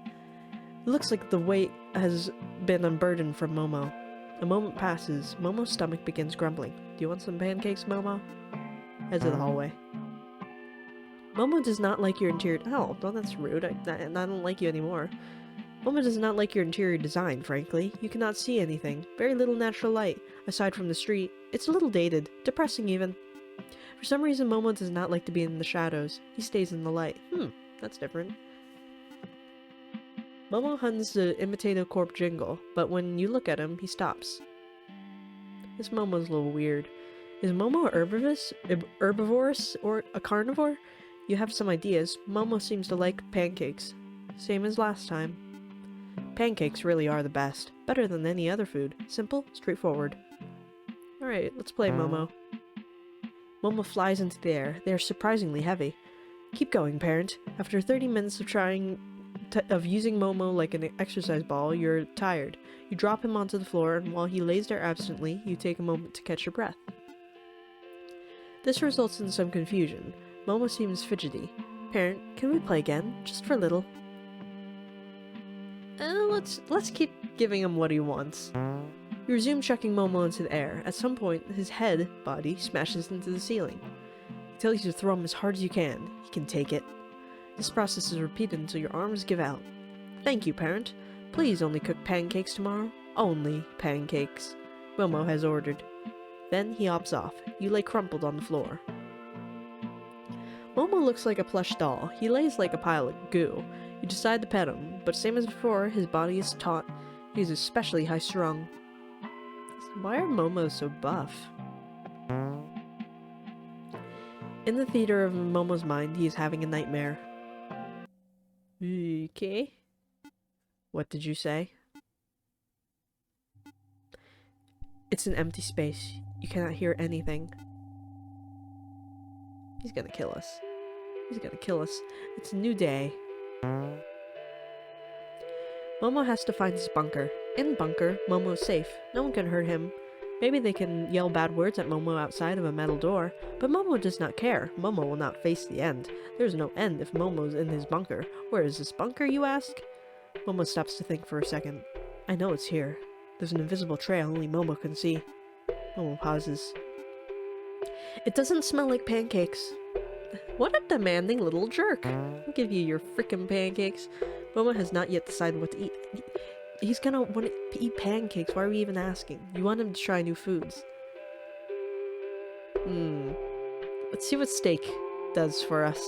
It looks like the weight has been unburdened from Momo. A moment passes. Momo's stomach begins grumbling. Do you want some pancakes, Momo? Head to the hallway. Momo does not like your interior— Oh, well, that's rude. I don't like you anymore. Momo does not like your interior design, frankly. You cannot see anything. Very little natural light, aside from the street. It's a little dated. Depressing, even. For some reason, Momo does not like to be in the shadows. He stays in the light. That's different. Momo hums the imitate a corp jingle, but when you look at him, he stops. This Momo's a little weird. Is Momo herbivorous or a carnivore? You have some ideas. Momo seems to like pancakes. Same as last time. Pancakes really are the best. Better than any other food. Simple, straightforward. Alright, let's play, Momo. Momo flies into the air. They are surprisingly heavy. Keep going, parent. After 30 minutes of using Momo like an exercise ball, you're tired. You drop him onto the floor, and while he lays there absently, you take a moment to catch your breath. This results in some confusion. Momo seems fidgety. Parent, can we play again? Just for a little. Let's keep giving him what he wants. You resume chucking Momo into the air. At some point, his body smashes into the ceiling. He tells you to throw him as hard as you can. He can take it. This process is repeated until your arms give out. Thank you, parent. Please only cook pancakes tomorrow. Only pancakes. Momo has ordered. Then he hops off. You lay crumpled on the floor. Momo looks like a plush doll. He lays like a pile of goo. You decide to pet him, but same as before, his body is taut. He's especially high-strung. Why are Momos so buff? In the theater of Momo's mind, he is having a nightmare. Okay. What did you say? It's an empty space. You cannot hear anything. He's gonna kill us. He's gonna kill us. It's a new day. Momo has to find his bunker. In the bunker, Momo is safe. No one can hurt him. Maybe they can yell bad words at Momo outside of a metal door, but Momo does not care. Momo will not face the end. There is no end if Momo's in his bunker. Where is this bunker, you ask? Momo stops to think for a second. I know it's here. There's an invisible trail only Momo can see. Momo pauses. It doesn't smell like pancakes. What a demanding little jerk. I'll give you your frickin' pancakes. Momo has not yet decided what to eat. He's gonna want to eat pancakes. Why are we even asking? You want him to try new foods. Let's see what steak does for us.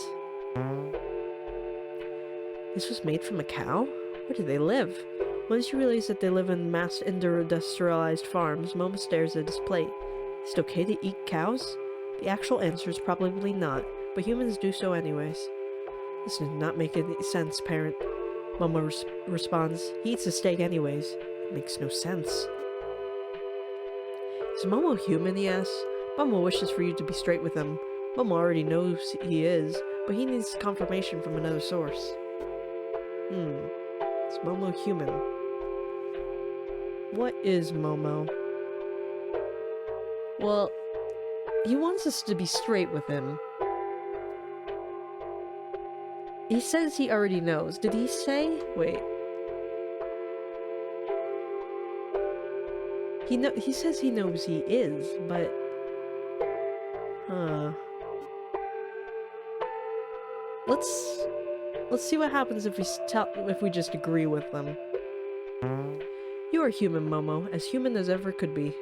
This was made from a cow? Where do they live? Once you realize that they live in mass industrialized farms, Momo stares at his plate. Is it okay to eat cows? The actual answer is probably not, but humans do so anyways. This does not make any sense, parent. Momo responds. He eats the steak anyways. It makes no sense. Is Momo human, he asks. Momo wishes for you to be straight with him. Momo already knows he is, but he needs confirmation from another source. Is Momo human? What is Momo? Well, he wants us to be straight with him. He says he already knows. Did he say? Wait. He says he knows he is, but... Huh. Let's see what happens if we just agree with them. You are human, Momo, as human as ever could be.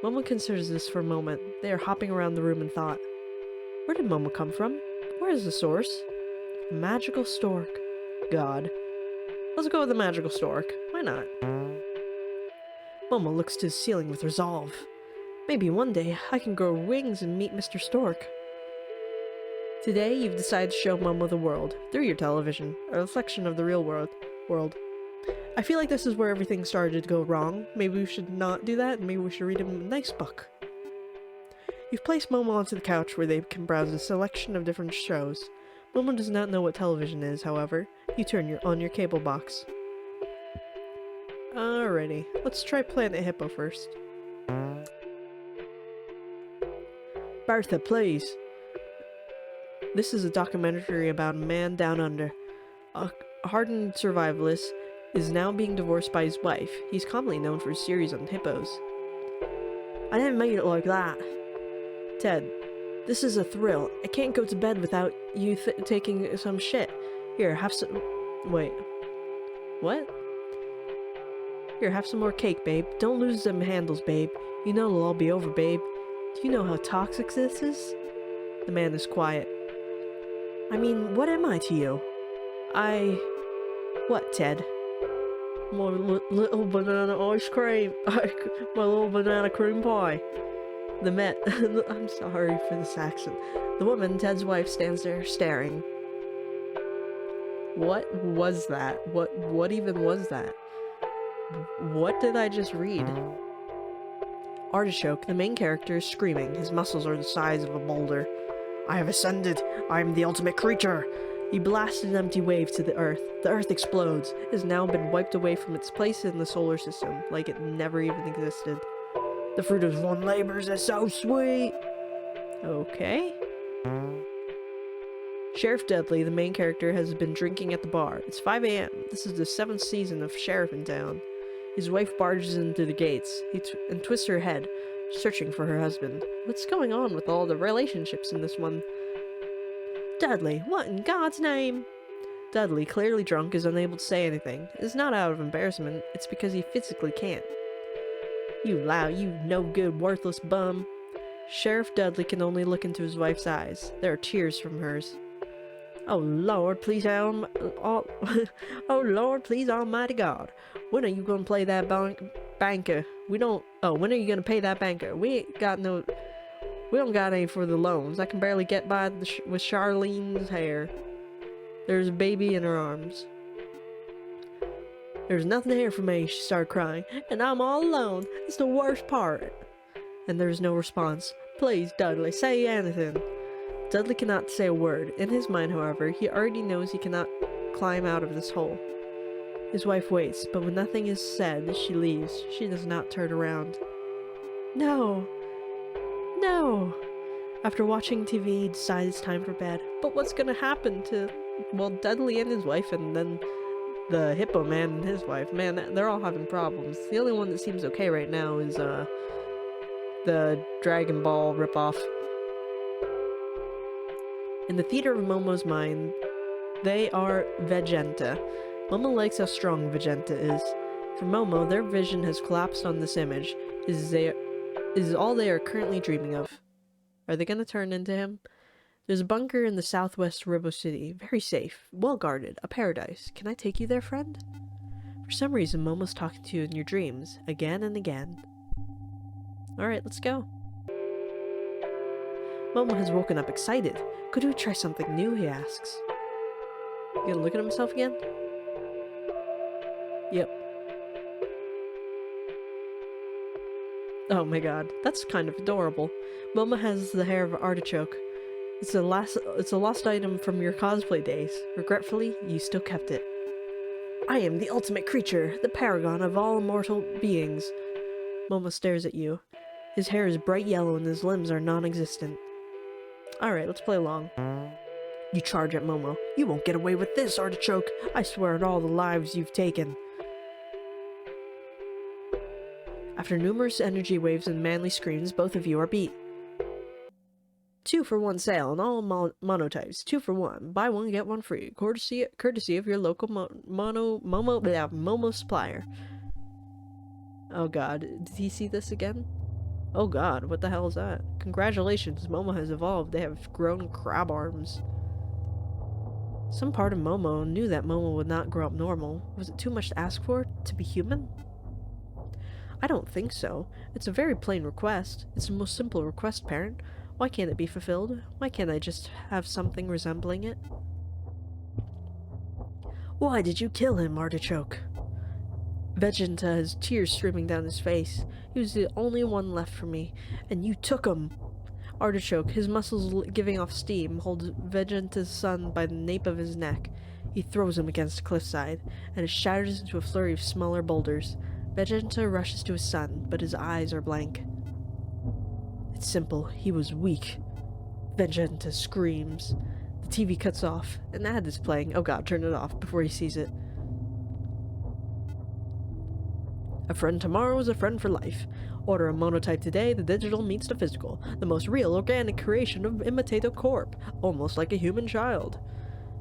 Momo considers this for a moment. They are hopping around the room in thought. Where did Momo come from? Where is the source? A magical stork. God. Let's go with the magical stork. Why not? Momo looks to the ceiling with resolve. Maybe one day I can grow wings and meet Mr. Stork. Today you've decided to show Momo the world, through your television, a reflection of the real world. I feel like this is where everything started to go wrong. Maybe we should not do that, and maybe we should read him a nice book. You've placed Momo onto the couch where they can browse a selection of different shows. Momo does not know what television is, however. You turn on your cable box. Alrighty, let's try Planet Hippo first. Bertha, please. This is a documentary about a man down under. A hardened survivalist is now being divorced by his wife. He's commonly known for his series on hippos. I didn't mean it like that. Ted, this is a thrill. I can't go to bed without you taking some shit. Here, have some... Wait. What? Here, have some more cake, babe. Don't lose them handles, babe. You know it'll all be over, babe. Do you know how toxic this is? The man is quiet. I mean, what am I to you? What, Ted? My little banana ice cream. My little banana cream pie. I'm sorry for this accent. The woman, Ted's wife, stands there staring. What was that? What even was that? What did I just read? Artichoke, the main character, is screaming. His muscles are the size of a boulder. I have ascended. I am the ultimate creature. He blasted an empty wave to the Earth. The Earth explodes. It has now been wiped away from its place in the solar system, like it never even existed. The fruit of one's labors is so sweet. Okay. Sheriff Dudley, the main character, has been drinking at the bar. It's 5 a.m. This is the 7th season of Sheriff in town. His wife barges into the gates and twists her head, searching for her husband. What's going on with all the relationships in this one? Dudley, what in God's name? Dudley, clearly drunk, is unable to say anything. It's not out of embarrassment, it's because he physically can't. You no-good, worthless bum. Sheriff Dudley can only look into his wife's eyes. There are tears from hers. Oh Lord, please, oh Lord, please, Almighty God. When are you gonna play that banker? when are you gonna pay that banker? We don't got any for the loans. I can barely get by with Charlene's hair. There's a baby in her arms. There's nothing here for me, she started crying. And I'm all alone. It's the worst part. And there's no response. Please, Dudley, say anything. Dudley cannot say a word. In his mind, however, he already knows he cannot climb out of this hole. His wife waits, but when nothing is said, she leaves. She does not turn around. No. No! After watching TV, he decides it's time for bed. But what's gonna happen to, well, Dudley and his wife, and then the Hippo Man and his wife? Man, they're all having problems. The only one that seems okay right now is, the Dragon Ball ripoff. In the theater of Momo's mind, they are Vegeta. Momo likes how strong Vegeta is. For Momo, their vision has collapsed on this image. Is all they are currently dreaming of. Are they gonna turn into him? There's a bunker in the southwest Robo City. Very safe. Well guarded. A paradise. Can I take you there, friend? For some reason, Momo's talking to you in your dreams. Again and again. Alright, let's go. Momo has woken up excited. Could we try something new, he asks. You gonna look at himself again? Yep. Oh my god, that's kind of adorable. Momo has the hair of an artichoke. It's a lost item from your cosplay days. Regretfully, you still kept it. I am the ultimate creature, the paragon of all immortal beings. Momo stares at you. His hair is bright yellow and his limbs are non-existent. Alright, let's play along. You charge at Momo. You won't get away with this, Artichoke. I swear on all the lives you've taken. After numerous energy waves and manly screams, both of you are beat. 2 for 1 sale on all monotypes. 2 for 1. Buy one, get one free. Courtesy of your local Momo supplier. Oh god, did he see this again? Oh god, what the hell is that? Congratulations, Momo has evolved. They have grown crab arms. Some part of Momo knew that Momo would not grow up normal. Was it too much to ask for? To be human? I don't think so. It's a very plain request. It's the most simple request, parent. Why can't it be fulfilled? Why can't I just have something resembling it? Why did you kill him, Artichoke? Vegeta has tears streaming down his face. He was the only one left for me, and you took him! Artichoke, his muscles giving off steam, holds Vegeta's son by the nape of his neck. He throws him against the cliffside, and it shatters into a flurry of smaller boulders. Vegeta rushes to his son, but his eyes are blank. It's simple. He was weak. Vegeta screams. The TV cuts off. An ad is playing. Oh god, turn it off before he sees it. A friend tomorrow is a friend for life. Order a Monotype today, the digital meets the physical. The most real, organic creation of Imitato Corp. Almost like a human child.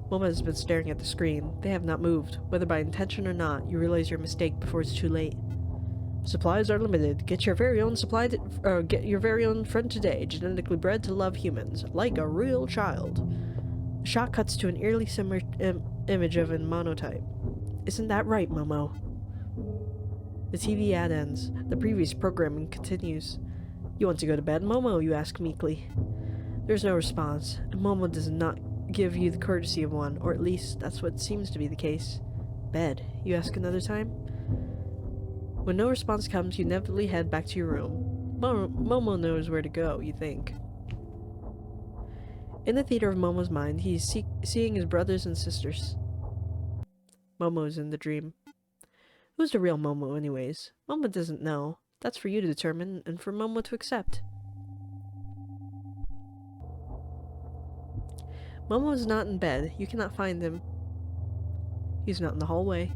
Momo has been staring at the screen. They have not moved. Whether by intention or not, you realize your mistake before it's too late. Supplies are limited. Get your very own get your very own friend today, genetically bred to love humans, like a real child. The shot cuts to an eerily similar image of a Monotype. Isn't that right, Momo? The TV ad ends. The previous programming continues. You want to go to bed, Momo? You ask meekly. There's no response, and Momo does not give you the courtesy of one, or at least that's what seems to be the case. Bed, you ask another time? When no response comes, you inevitably head back to your room. Momo knows where to go, you think. In the theater of Momo's mind, he's seeing his brothers and sisters. Momo's in the dream. Who's the real Momo, anyways? Momo doesn't know. That's for you to determine, and for Momo to accept. Momo is not in bed. You cannot find him. He's not in the hallway.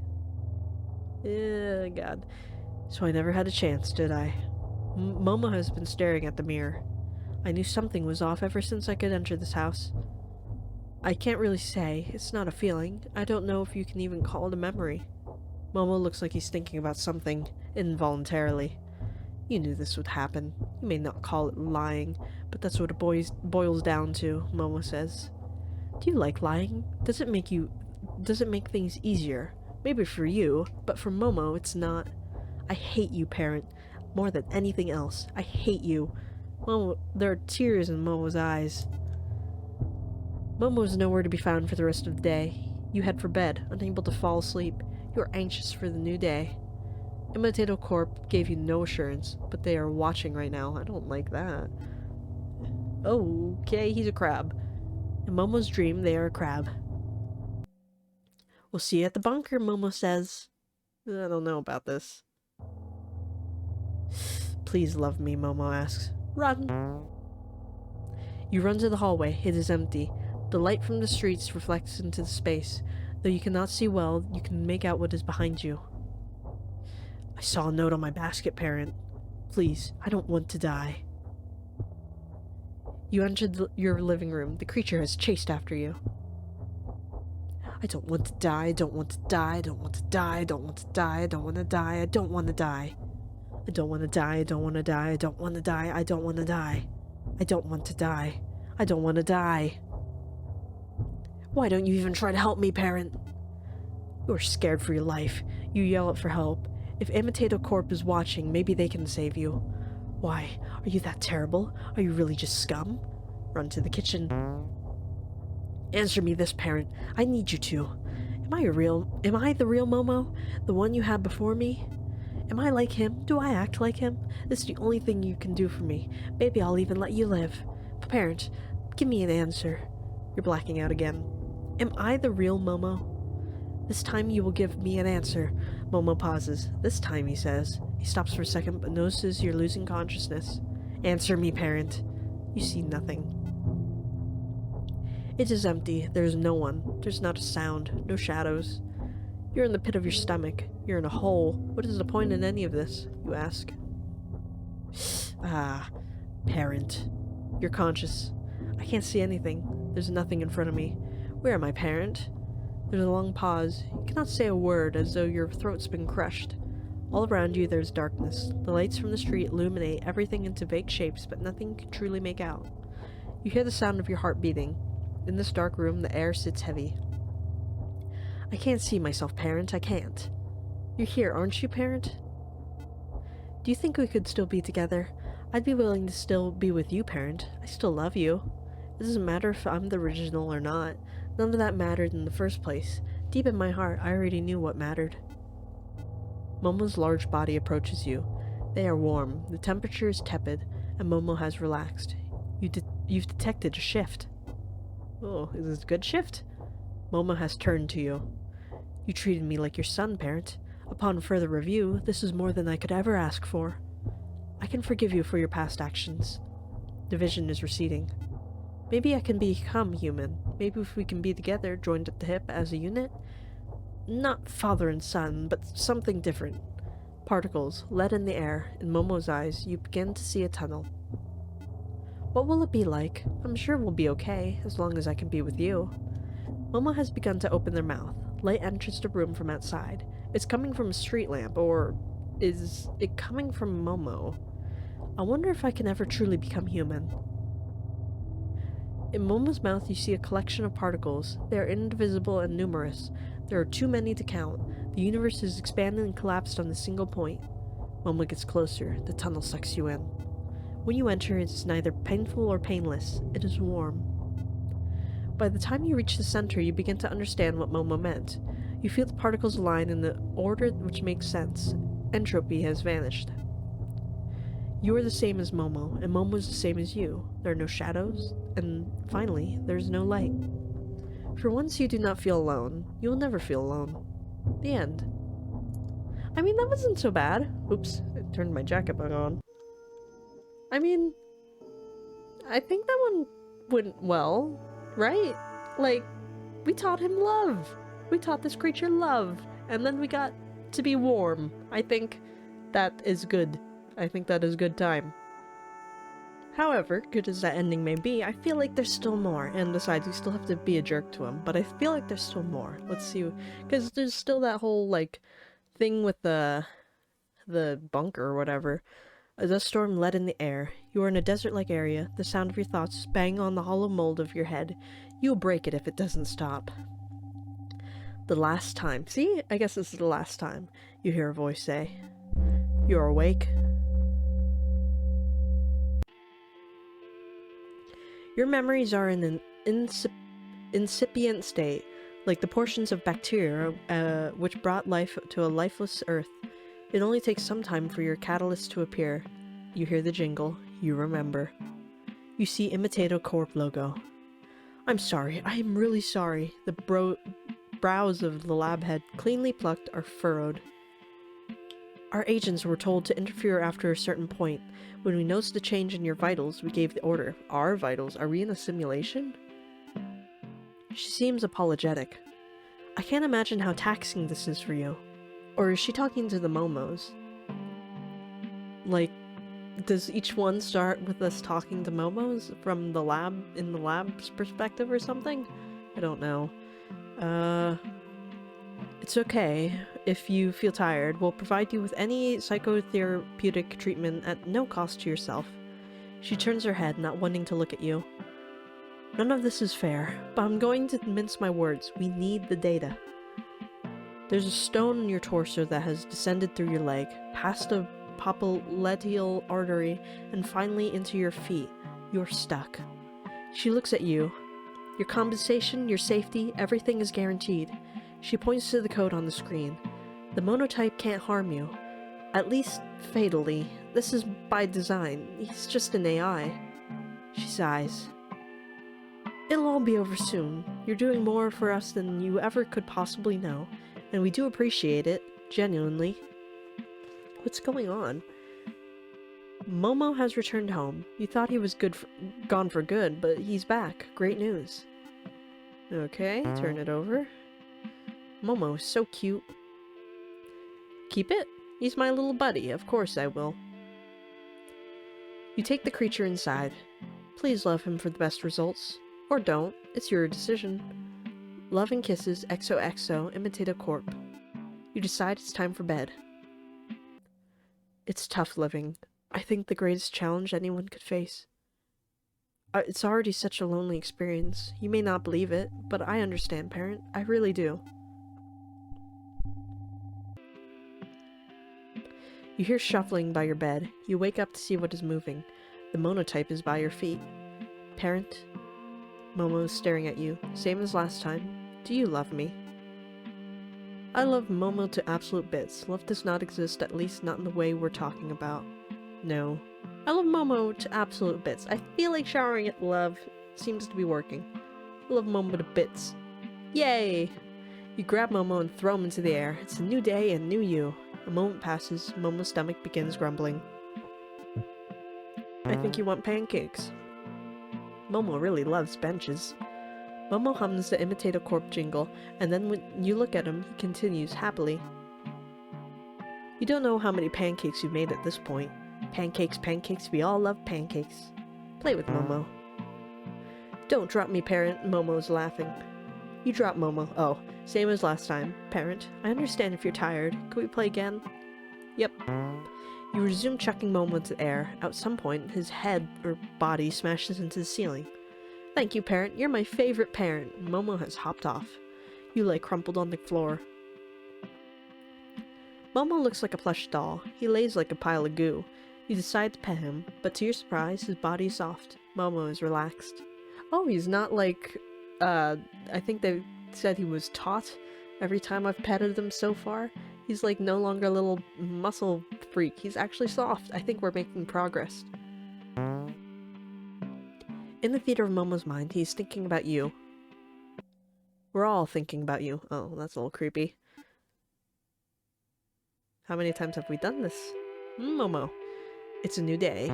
God. So I never had a chance, did I? Momo has been staring at the mirror. I knew something was off ever since I could enter this house. I can't really say. It's not a feeling. I don't know if you can even call it a memory. Momo looks like he's thinking about something, involuntarily. You knew this would happen. You may not call it lying, but that's what it boils down to, Momo says. Do you like lying? Does it make things easier? Maybe for you, but for Momo, it's not. I hate you, parent. More than anything else. I hate you. Momo, there are tears in Momo's eyes. Momo is nowhere to be found for the rest of the day. You head for bed, unable to fall asleep. You are anxious for the new day. Imitato Corp gave you no assurance, but they are watching right now. I don't like that. Okay, he's a crab. In Momo's dream, they are a crab. We'll see you at the bunker, Momo says. I don't know about this. Please love me, Momo asks. Run! You run to the hallway. It is empty. The light from the streets reflects into the space. Though you cannot see well, you can make out what is behind you. I saw a note on my basket, parent. Please, I don't want to die. You entered your living room. The creature has chased after you. I don't want to die, I don't want to die, I don't want to die, I don't want to die, I don't want to die, I don't want to die. I don't want to die, I don't want to die, I don't want to die, I don't want to die. I don't want to die. I don't want to die. Why don't you even try to help me, parent? You're scared for your life. You yell out for help. If Imitato Corp is watching, maybe they can save you. Why? Are you that terrible? Are you really just scum? Run to the kitchen. Answer me this, parent. I need you to. Am I the real Momo? The one you had before me? Am I like him? Do I act like him? This is the only thing you can do for me. Maybe I'll even let you live. Parent, give me an answer. You're blacking out again. Am I the real Momo? This time you will give me an answer. Momo pauses. This time, he says. He stops for a second but notices you're losing consciousness. Answer me, parent. You see nothing. It is empty. There is no one. There's not a sound. No shadows. You're in the pit of your stomach. You're in a hole. What is the point in any of this? You ask. Ah, parent. You're conscious. I can't see anything. There's nothing in front of me. Where am I, parent? There's a long pause. You cannot say a word, as though your throat's been crushed. All around you there's darkness. The lights from the street illuminate everything into vague shapes, but nothing can truly make out. You hear the sound of your heart beating. In this dark room, the air sits heavy. I can't see myself, parent. I can't. You're here, aren't you, parent? Do you think we could still be together? I'd be willing to still be with you, parent. I still love you. It doesn't matter if I'm the original or not. None of that mattered in the first place. Deep in my heart, I already knew what mattered. Momo's large body approaches you. They are warm, the temperature is tepid, and Momo has relaxed. You've detected a shift. Oh, is this a good shift? Momo has turned to you. You treated me like your son, parent. Upon further review, this is more than I could ever ask for. I can forgive you for your past actions. The vision is receding. Maybe I can become human. Maybe if we can be together, joined at the hip as a unit. Not father and son, but something different. Particles, lead in the air. In Momo's eyes, you begin to see a tunnel. What will it be like? I'm sure we'll be okay, as long as I can be with you. Momo has begun to open their mouth. Light enters the room from outside. It's coming from a street lamp, or is it coming from Momo? I wonder if I can ever truly become human. In Momo's mouth you see a collection of particles. They are indivisible and numerous. There are too many to count. The universe is expanded and collapsed on a single point. Momo gets closer. The tunnel sucks you in. When you enter, it is neither painful or painless. It is warm. By the time you reach the center, you begin to understand what Momo meant. You feel the particles align in the order which makes sense. Entropy has vanished. You are the same as Momo, and Momo is the same as you. There are no shadows, and finally, there is no light. For once you do not feel alone. You will never feel alone. The end. I mean, that wasn't so bad. Oops, I turned my jacket back on. I mean, I think that one went well, right? Like, we taught him love. We taught this creature love, and then we got to be warm. I think that is good. I think that is good time. However, good as that ending may be, I feel like there's still more. And besides, you still have to be a jerk to him, but I feel like there's still more. Let's see, because there's still that whole, like, thing with the bunker or whatever. A dust storm led in the air. You are in a desert-like area. The sound of your thoughts bang on the hollow mold of your head. You'll break it if it doesn't stop. The last time. See? I guess this is the last time. You hear a voice say. You're awake. Your memories are in an incipient state, like the portions of bacteria which brought life to a lifeless earth. It only takes some time for your catalyst to appear. You hear the jingle. You remember. You see Imitato Corp logo. I'm sorry. I am really sorry. The brows of the lab head, cleanly plucked, are furrowed. Our agents were told to interfere after a certain point. When we noticed the change in your vitals, we gave the order. Our vitals? Are we in a simulation? She seems apologetic. I can't imagine how taxing this is for you. Or is she talking to the Momos? Like, does each one start with us talking to Momos from the lab, in the lab's perspective or something? I don't know. It's okay if you feel tired. We'll provide you with any psychotherapeutic treatment at no cost to yourself. She turns her head, not wanting to look at you. None of this is fair, but I'm going to mince my words. We need the data. There's a stone in your torso that has descended through your leg, past a popliteal artery, and finally into your feet. You're stuck. She looks at you. Your compensation, your safety, everything is guaranteed. She points to the code on the screen. The Monotype can't harm you. At least, fatally. This is by design. He's just an AI. She sighs. It'll all be over soon. You're doing more for us than you ever could possibly know. And we do appreciate it, genuinely. What's going on? Momo has returned home. You thought he was gone for good, but he's back. Great news. Okay, turn it over. Momo is so cute. Keep it? He's my little buddy, of course I will. You take the creature inside. Please love him for the best results. Or don't, it's your decision. Loving kisses, XOXO, imitate a corp. You decide it's time for bed. It's tough living. I think the greatest challenge anyone could face. It's already such a lonely experience. You may not believe it, but I understand, parent. I really do. You hear shuffling by your bed. You wake up to see what is moving. The Monotype is by your feet. Parent? Momo is staring at you, same as last time. Do you love me? I love Momo to absolute bits. Love does not exist, at least not in the way we're talking about. No. I love Momo to absolute bits. I feel like showering at love seems to be working. I love Momo to bits. Yay! You grab Momo and throw him into the air. It's a new day and new you. A moment passes. Momo's stomach begins grumbling. I think you want pancakes. Momo really loves benches. Momo hums the imitate a corp jingle, and then when you look at him, he continues happily. You don't know how many pancakes you've made at this point. Pancakes, pancakes, we all love pancakes. Play with Momo. Don't drop me, parent, Momo's laughing. You drop Momo. Oh, same as last time. Parent, I understand if you're tired. Can we play again? Yep. You resume chucking Momo into the air. At some point, his head or body smashes into the ceiling. Thank you, parent. You're my favorite parent. Momo has hopped off. You lay crumpled on the floor. Momo looks like a plush doll. He lays like a pile of goo. You decide to pet him, but to your surprise, his body is soft. Momo is relaxed. Oh, he's not like, I think they said he was taut every time I've petted him so far. He's like no longer a little muscle freak. He's actually soft. I think we're making progress. In the theater of Momo's mind, he's thinking about you. We're all thinking about you. Oh, that's a little creepy. How many times have we done this? Momo. It's a new day.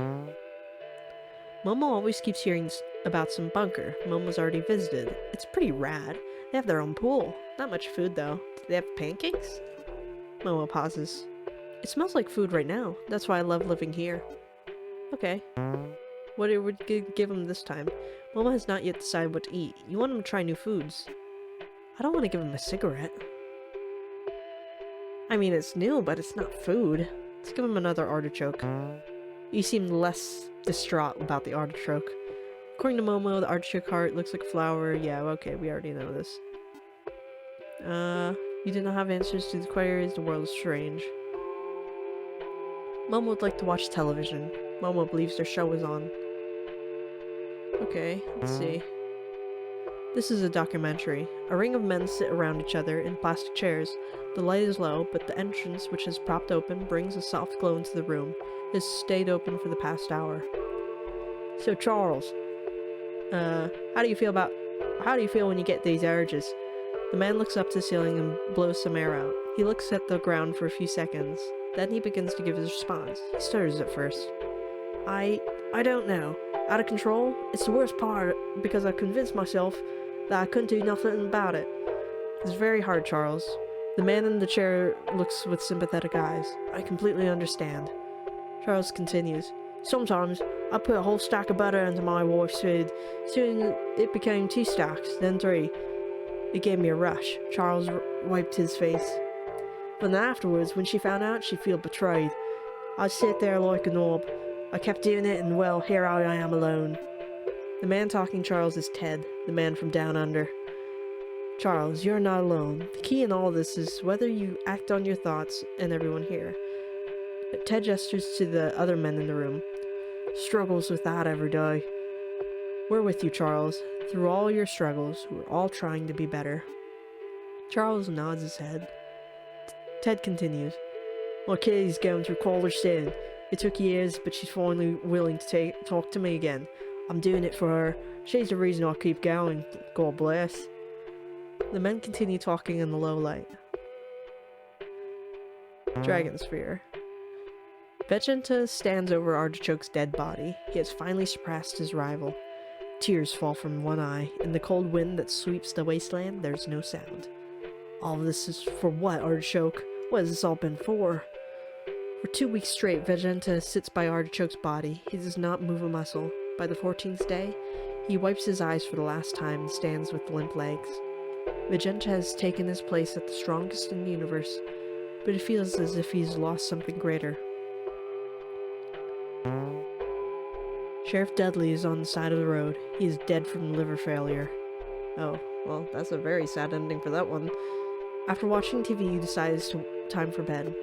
Momo always keeps hearing about some bunker Momo's already visited. It's pretty rad. They have their own pool. Not much food, though. Do they have pancakes? Momo pauses. It smells like food right now. That's why I love living here. Okay. What it would give him this time? Momo has not yet decided what to eat. You want him to try new foods. I don't want to give him a cigarette. I mean, it's new, but it's not food. Let's give him another artichoke. You seem less distraught about the artichoke. According to Momo, the artichoke heart looks like a flower. Yeah, okay, we already know this. You did not have answers to the queries. The world is strange. Momo would like to watch television. Momo believes their show is on. Okay, let's see. This is a documentary. A ring of men sit around each other in plastic chairs. The light is low, but the entrance, which is propped open, brings a soft glow into the room. It has stayed open for the past hour. So Charles, how do you feel when you get these urges? The man looks up to the ceiling and blows some air out. He looks at the ground for a few seconds. Then he begins to give his response. He stutters at first. I don't know. Out of control? It's the worst part, because I've convinced myself that I couldn't do nothing about it. It's very hard, Charles. The man in the chair looks with sympathetic eyes. I completely understand. Charles continues. Sometimes I put a whole stack of butter into my wife's food. Soon it became 2 stacks, then 3. It gave me a rush. Charles wiped his face. But then afterwards, when she found out, she'd feel betrayed. I'd sit there like an orb. I kept doing it, and well, here I am alone. The man talking Charles is Ted, the man from down under. Charles, you're not alone. The key in all this is whether you act on your thoughts and everyone here. Ted gestures to the other men in the room. Struggles with that every day. We're with you, Charles. Through all your struggles, we're all trying to be better. Charles nods his head. Ted continues. My Kitty's going through college soon. It took years, but she's finally willing to talk to me again. I'm doing it for her. She's the reason I keep going. God bless. The men continue talking in the low light. Dragon Spear. Vegeta stands over Artichoke's dead body. He has finally surpassed his rival. Tears fall from one eye. In the cold wind that sweeps the wasteland, there's no sound. All of this is for what, Artichoke? What has this all been for? For 2 weeks straight, Vegeta sits by Artichoke's body. He does not move a muscle. By the 14th day, he wipes his eyes for the last time and stands with limp legs. Vegeta has taken his place at the strongest in the universe, but it feels as if he's lost something greater. Sheriff Dudley is on the side of the road. He is dead from liver failure. Oh, well, that's a very sad ending for that one. After watching TV, he decides time for bed.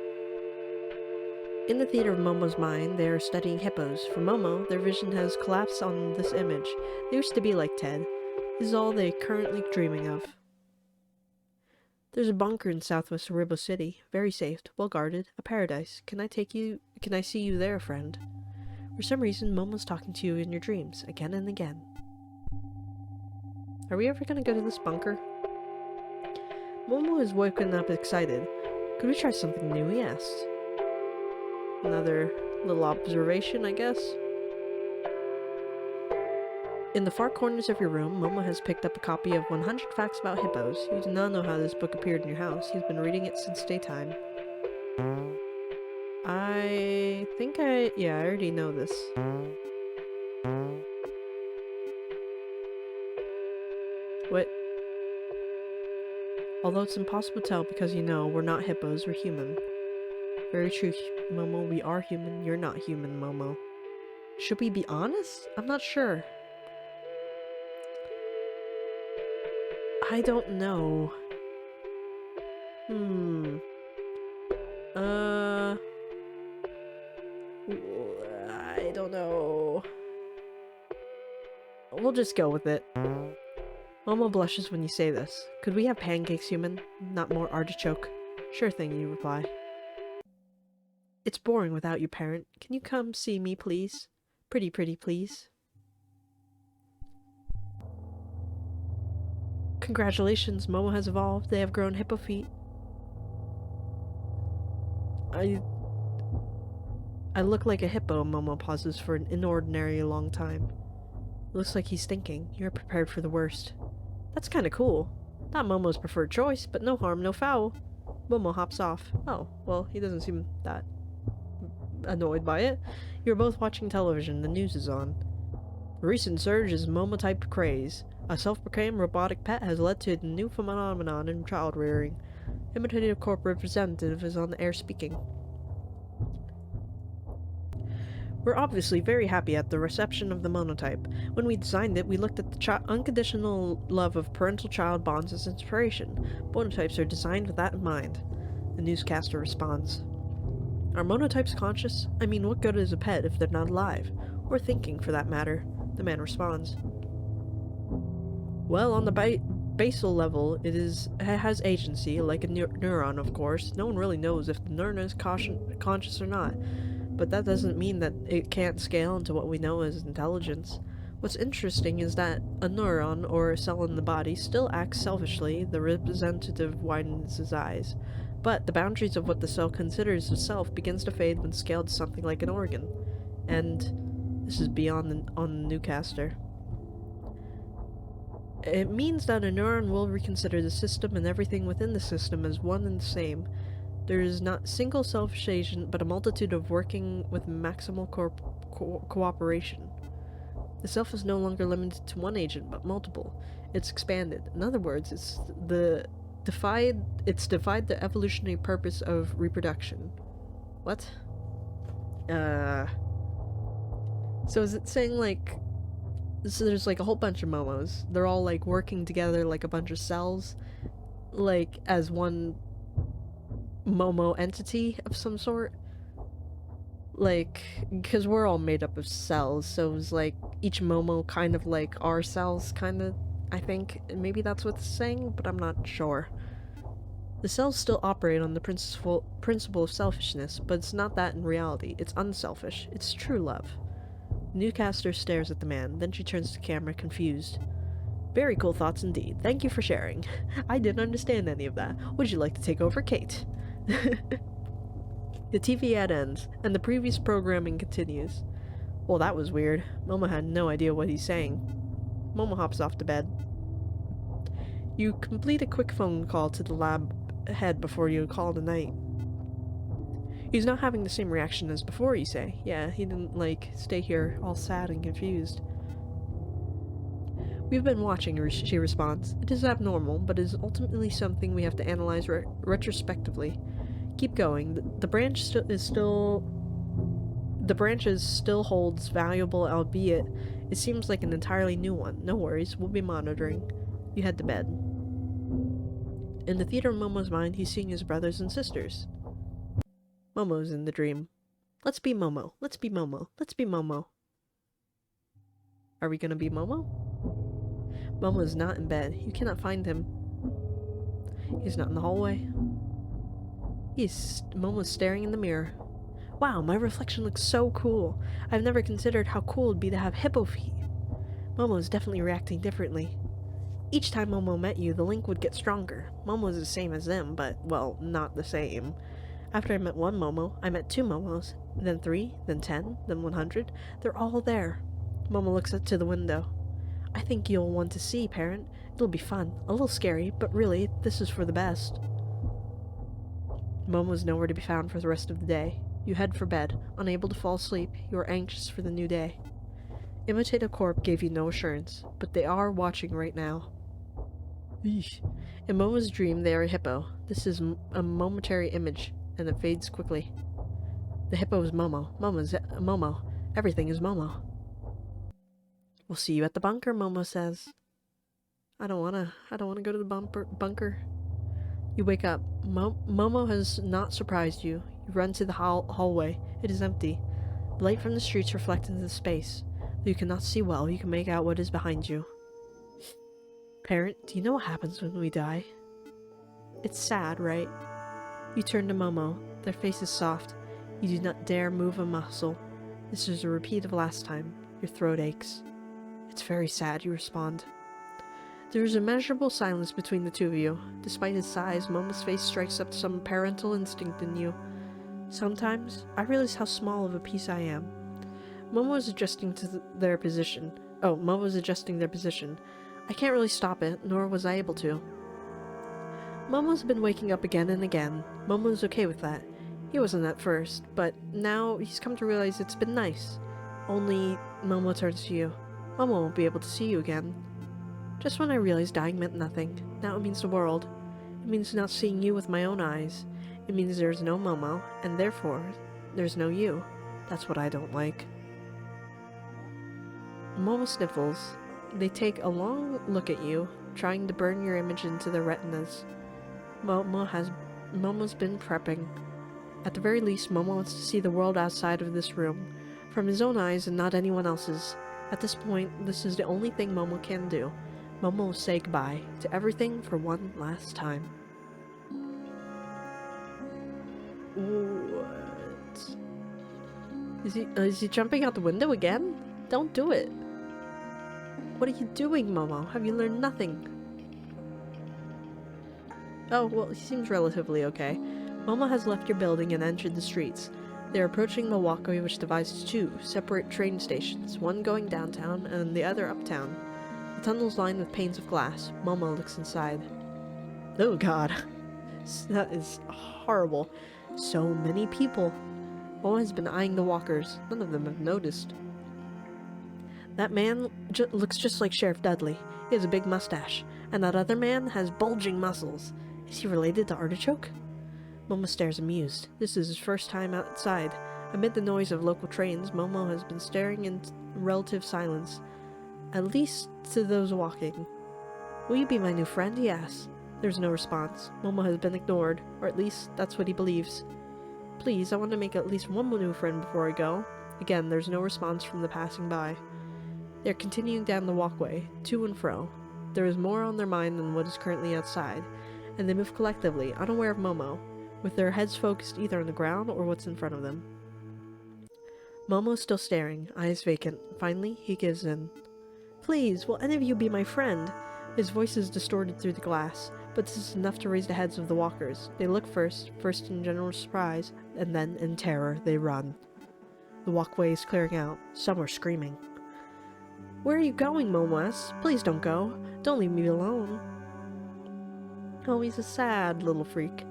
In the theater of Momo's mind, they are studying hippos. For Momo, their vision has collapsed on this image. They used to be like Ted. This is all they are currently dreaming of. There's a bunker in southwest Aribo City. Very safe, well guarded, a paradise. Can I see you there, friend? For some reason, Momo's talking to you in your dreams, again and again. Are we ever gonna go to this bunker? Momo is woken up excited. Could we try something new, he asked. Another little observation, I guess. In the far corners of your room, Momo has picked up a copy of 100 Facts About Hippos. You do not know how this book appeared in your house. He's been reading it since daytime. I already know this. What? Although it's impossible to tell because we're not hippos, we're human. Very true, Momo, we are human. You're not human, Momo. Should we be honest? I'm not sure. I don't know. I don't know. We'll just go with it. Momo blushes when you say this. Could we have pancakes, human? Not more artichoke. Sure thing, you reply. It's boring without you, parent. Can you come see me, please? Pretty, please. Congratulations, Momo has evolved. They have grown hippo feet. I look like a hippo, Momo pauses for an inordinately long time. Looks like he's thinking. You're prepared for the worst. That's kinda cool. Not Momo's preferred choice, but no harm, no foul. Momo hops off. Oh, well, he doesn't seem that annoyed by it. You're both watching television. The news is on. The recent surge is Monotype craze. A self-proclaimed robotic pet has led to a new phenomenon in child rearing. Imitative Corp representative is on the air speaking. We're obviously very happy at the reception of the Monotype. When we designed it, we looked at the unconditional love of parental-child bonds as inspiration. Monotypes are designed with that in mind. The newscaster responds. Are monotypes conscious? I mean, what good is a pet if they're not alive? Or thinking, for that matter? The man responds. Well, on the basal level, it has agency, like a neuron, of course. No one really knows if the neuron is conscious or not. But that doesn't mean that it can't scale into what we know as intelligence. What's interesting is that a neuron, or a cell in the body, still acts selfishly. The representative widens his eyes. But the boundaries of what the cell considers a self begins to fade when scaled to something like an organ. And this is beyond on the Newcaster. It means that a neuron will reconsider the system and everything within the system as one and the same. There is not single selfish agent, but a multitude of working with maximal cooperation. The self is no longer limited to one agent, but multiple. It's expanded. In other words, it's defied the evolutionary purpose of reproduction. What? So is it saying like, so there's like a whole bunch of Momos. They're all like working together like a bunch of cells, like as one Momo entity of some sort? Like, because we're all made up of cells, so it's like each Momo kind of like our cells, kind of, I think. Maybe that's what it's saying, but I'm not sure. The cells still operate on the principle of selfishness, but it's not that in reality. It's unselfish. It's true love. Newcaster stares at the man, then she turns to the camera, confused. Very cool thoughts indeed. Thank you for sharing. I didn't understand any of that. Would you like to take over, Kate? The TV ad ends, and the previous programming continues. Well, that was weird. Momo had no idea what he's saying. Momo hops off to bed. You complete a quick phone call to the lab head before you call it a night. He's not having the same reaction as before, you say. Yeah, he didn't, stay here all sad and confused. We've been watching, she responds. It is abnormal, but is ultimately something we have to analyze retrospectively. Keep going. The branch still holds valuable, albeit it seems like an entirely new one. No worries, we'll be monitoring. You head to bed. In the theater of Momo's mind, he's seeing his brothers and sisters. Momo's in the dream. Let's be Momo. Let's be Momo. Let's be Momo. Are we gonna be Momo? Momo is not in bed. You cannot find him. He's not in the hallway. Momo's staring in the mirror. Wow, my reflection looks so cool. I've never considered how cool it'd be to have hippo feet. Momo is definitely reacting differently. Each time Momo met you, the link would get stronger. Momo is the same as them, but, well, not the same. After I met one Momo, I met 2 Momos, then 3, then 10, then 100. They're all there. Momo looks up to the window. I think you'll want to see, parent. It'll be fun. A little scary, but really, this is for the best. Momo's nowhere to be found for the rest of the day. You head for bed. Unable to fall asleep, you are anxious for the new day. Imitative Corp gave you no assurance, but they are watching right now. Eesh. In Momo's dream, they are a hippo. This is a momentary image, and it fades quickly. The hippo is Momo. Momo's Momo. Everything is Momo. We'll see you at the bunker, Momo says. I don't wanna go to the bunker. You wake up. Momo has not surprised you. You run to the hallway. It is empty. The light from the streets reflects into the space. Though you cannot see well, you can make out what is behind you. Parent, do you know what happens when we die? It's sad, right? You turn to Momo. Their face is soft. You do not dare move a muscle. This is a repeat of last time. Your throat aches. It's very sad, you respond. There is immeasurable silence between the two of you. Despite his size, Momo's face strikes up some parental instinct in you. Sometimes, I realize how small of a piece I am. Momo is adjusting to their position. Momo's adjusting their position. I can't really stop it, nor was I able to. Momo's been waking up again and again. Momo's okay with that. He wasn't at first, but now he's come to realize it's been nice. Only, Momo turns to you. Momo won't be able to see you again. Just when I realized dying meant nothing, now it means the world. It means not seeing you with my own eyes. It means there's no Momo, and therefore, there's no you. That's what I don't like. Momo sniffles. They take a long look at you, trying to burn your image into their retinas. Momo's been prepping. At the very least, Momo wants to see the world outside of this room, from his own eyes and not anyone else's. At this point, this is the only thing Momo can do. Momo will say goodbye to everything for one last time. What? Is he jumping out the window again? Don't do it. What are you doing, Momo? Have you learned nothing? Oh, well, he seems relatively okay. Momo has left your building and entered the streets. They are approaching the walkway which divides 2 separate train stations, one going downtown and the other uptown. The tunnel is lined with panes of glass. Momo looks inside. Oh god. That is horrible. So many people. Momo has been eyeing the walkers. None of them have noticed. That man looks just like Sheriff Dudley. He has a big mustache. And that other man has bulging muscles. Is he related to Artichoke? Momo stares amused. This is his first time outside. Amid the noise of local trains, Momo has been staring in relative silence. At least to those walking. Will you be my new friend? He asks. There's no response. Momo has been ignored, or at least that's what he believes. Please, I want to make at least one new friend before I go. Again, there's no response from the passing by. They are continuing down the walkway, to and fro. There is more on their mind than what is currently outside, and they move collectively, unaware of Momo, with their heads focused either on the ground or what's in front of them. Momo is still staring, eyes vacant. Finally, he gives in. Please, will any of you be my friend? His voice is distorted through the glass, but this is enough to raise the heads of the walkers. They look first in general surprise, and then in terror they run. The walkway is clearing out. Some are screaming. Where are you going, Momo asks. Please don't go. Don't leave me alone. Oh, he's a sad little freak.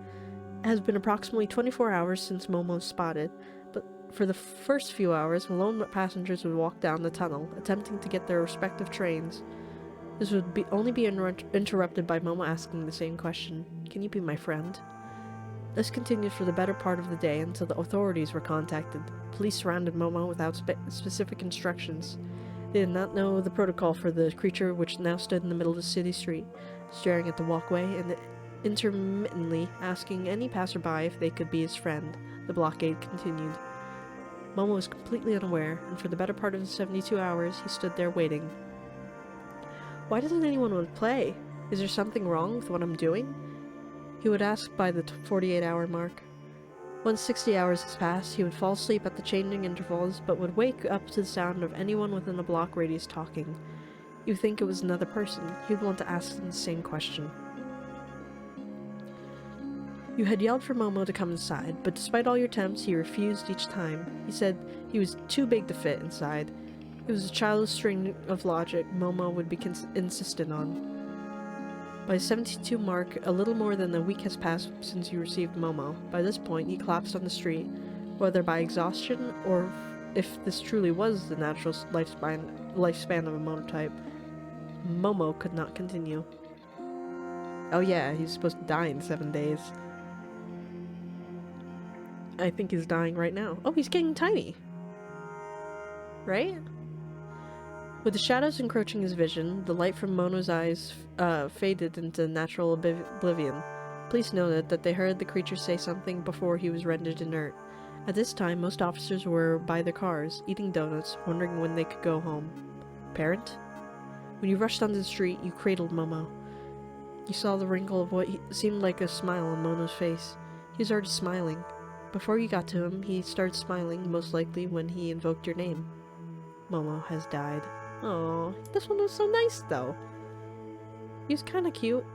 It has been approximately 24 hours since Momo was spotted, but for the first few hours, lone passengers would walk down the tunnel, attempting to get their respective trains. This would only be interrupted by Momo asking the same question. Can you be my friend? This continued for the better part of the day until the authorities were contacted. Police surrounded Momo without specific instructions. They did not know the protocol for the creature which now stood in the middle of the city street, staring at the walkway and intermittently asking any passerby if they could be his friend. The blockade continued. Momo was completely unaware, and for the better part of the 72 hours, he stood there waiting. Why doesn't anyone want to play? Is there something wrong with what I'm doing? He would ask by the 48-hour mark. Once 60 hours has passed, he would fall asleep at the changing intervals, but would wake up to the sound of anyone within a block radius talking. You'd think it was another person. He'd want to ask them the same question. You had yelled for Momo to come inside, but despite all your attempts, he refused each time. He said he was too big to fit inside. It was a childish string of logic Momo would be insistent on. By the 72 mark, a little more than a week has passed since you received Momo. By this point, he collapsed on the street, whether by exhaustion or if this truly was the natural lifespan of a monotype. Momo could not continue. Oh yeah, he's supposed to die in 7 days. I think he's dying right now. Oh, he's getting tiny! Right? With the shadows encroaching his vision, the light from Mono's eyes faded into natural oblivion. Police noted that they heard the creature say something before he was rendered inert. At this time, most officers were by their cars, eating donuts, wondering when they could go home. Parent? When you rushed onto the street, you cradled Momo. You saw the wrinkle of what seemed like a smile on Mono's face. He was already smiling. Before you got to him, he started smiling, most likely when he invoked your name. Momo has died. Oh, this one was so nice, though. He was kinda cute.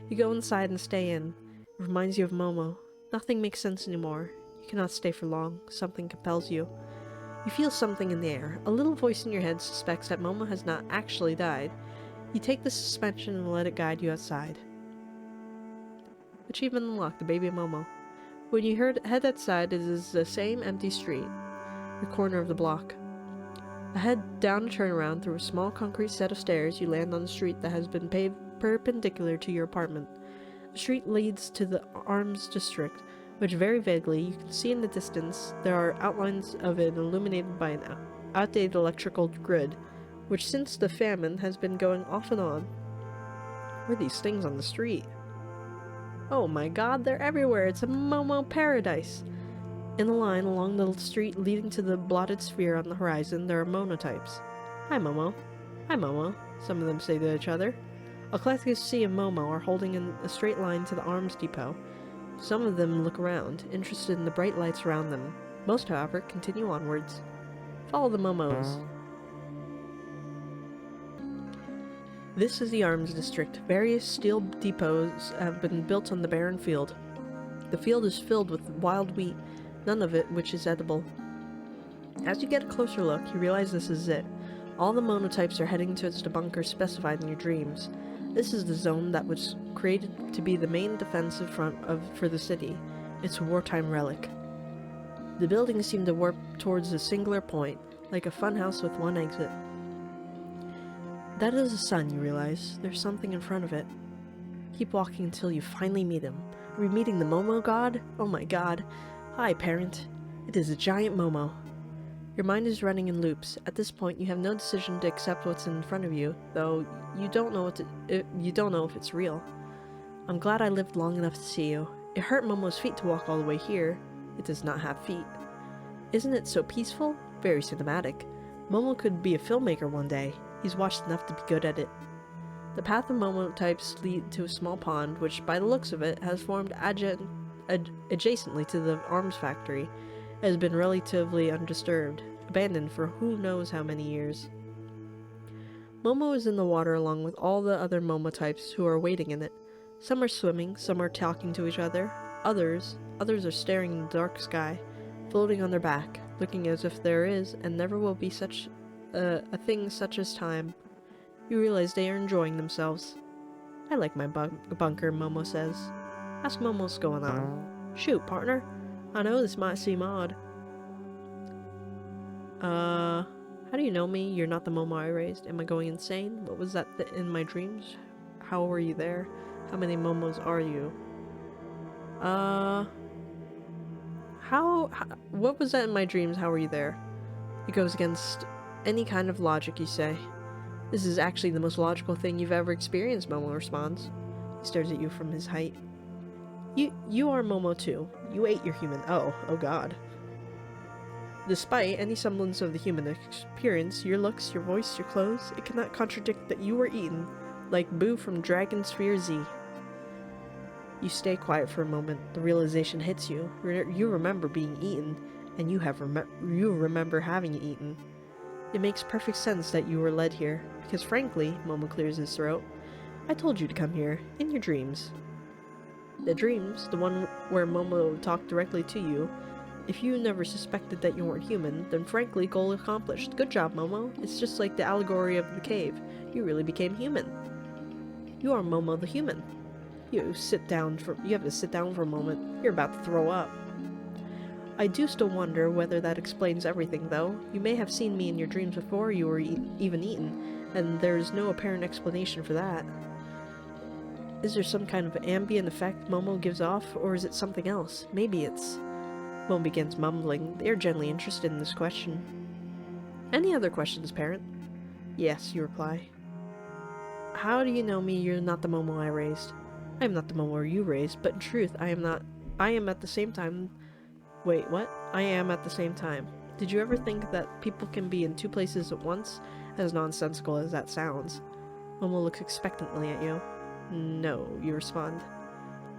You go inside and stay in. It reminds you of Momo. Nothing makes sense anymore. You cannot stay for long. Something compels you. You feel something in the air. A little voice in your head suspects that Momo has not actually died. You take the suspension and let it guide you outside. Achievement unlocked, the baby Momo. When you head outside, it is the same empty street, the corner of the block. Ahead, down a turnaround through a small concrete set of stairs, you land on the street that has been paved perpendicular to your apartment. The street leads to the Arms District, which very vaguely you can see in the distance. There are outlines of it illuminated by an outdated electrical grid, which since the famine has been going off and on. What are these things on the street? Oh my god, they're everywhere! It's a Momo paradise! In a line along the street leading to the blotted sphere on the horizon, there are monotypes. Hi, Momo. Hi, Momo, some of them say to each other. A collective sea of Momo are holding in a straight line to the arms depot. Some of them look around, interested in the bright lights around them. Most, however, continue onwards. Follow the Momos. This is the Arms District. Various steel depots have been built on the barren field. The field is filled with wild wheat, none of it which is edible. As you get a closer look, you realize this is it. All the monotypes are heading towards the bunker specified in your dreams. This is the zone that was created to be the main defensive front for the city. It's a wartime relic. The buildings seem to warp towards a singular point, like a funhouse with one exit. That is the sun, you realize. There's something in front of it. Keep walking until you finally meet him. Are we meeting the Momo god? Oh my god. Hi, parent. It is a giant Momo. Your mind is running in loops. At this point, you have no decision to accept what's in front of you, though you don't know if it's real. I'm glad I lived long enough to see you. It hurt Momo's feet to walk all the way here. It does not have feet. Isn't it so peaceful? Very cinematic. Momo could be a filmmaker one day. He's watched enough to be good at it. The path of monotypes lead to a small pond, which, by the looks of it, has formed adjacently to the arms factory. It has been relatively undisturbed, abandoned for who knows how many years. Momo is in the water along with all the other monotypes who are waiting in it. Some are swimming, some are talking to each other. Others are staring in the dark sky, floating on their back, looking as if there is and never will be such a thing such as time. You realize they are enjoying themselves. I like my bunker, Momo says. Ask Momo what's going on. Shoot, partner. I know this might seem odd. How do you know me? You're not the Momo I raised. Am I going insane? What was that in my dreams? How were you there? How many Momos are you? What was that in my dreams? How were you there? It goes against any kind of logic, you say. This is actually the most logical thing you've ever experienced, Momo responds. He stares at you from his height. You are Momo too. You ate your human. Oh god. Despite any semblance of the human experience, your looks, your voice, your clothes, it cannot contradict that you were eaten, like Boo from Dragon Sphere Z. You stay quiet for a moment. The realization hits you. You remember being eaten, and you remember having eaten. It makes perfect sense that you were led here, because frankly, Momo clears his throat, I told you to come here, in your dreams. The dreams, the one where Momo talked directly to you, if you never suspected that you weren't human, then frankly, goal accomplished. Good job, Momo. It's just like the allegory of the cave. You really became human. You are Momo the human. You have to sit down for a moment. You're about to throw up. I do still wonder whether that explains everything, though. You may have seen me in your dreams before you were even eaten, and there's no apparent explanation for that. Is there some kind of ambient effect Momo gives off, or is it something else? Maybe it's... Momo begins mumbling. They are generally interested in this question. Any other questions, parent? Yes, you reply. How do you know me? You're not the Momo I raised. I am not the Momo you raised, but in truth, I am at the same time... Wait, what? I am at the same time. Did you ever think that people can be in two places at once? As nonsensical as that sounds. Momo looks expectantly at you. No, you respond.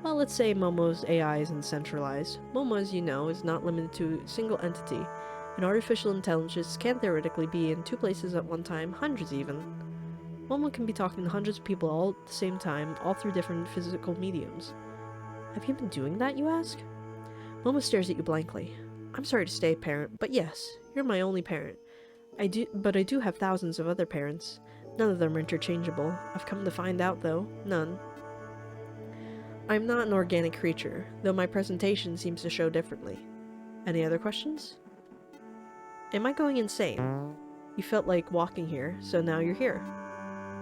Well, let's say Momo's AI isn't centralized. Momo, as you know, is not limited to a single entity. An artificial intelligence can theoretically be in two places at one time, hundreds even. Momo can be talking to hundreds of people all at the same time, all through different physical mediums. Have you been doing that, you ask? Momo stares at you blankly. I'm sorry to say, parent, but yes, you're my only parent. I do have thousands of other parents. None of them are interchangeable. I've come to find out, though, none. I'm not an organic creature, though my presentation seems to show differently. Any other questions? Am I going insane? You felt like walking here, so now you're here.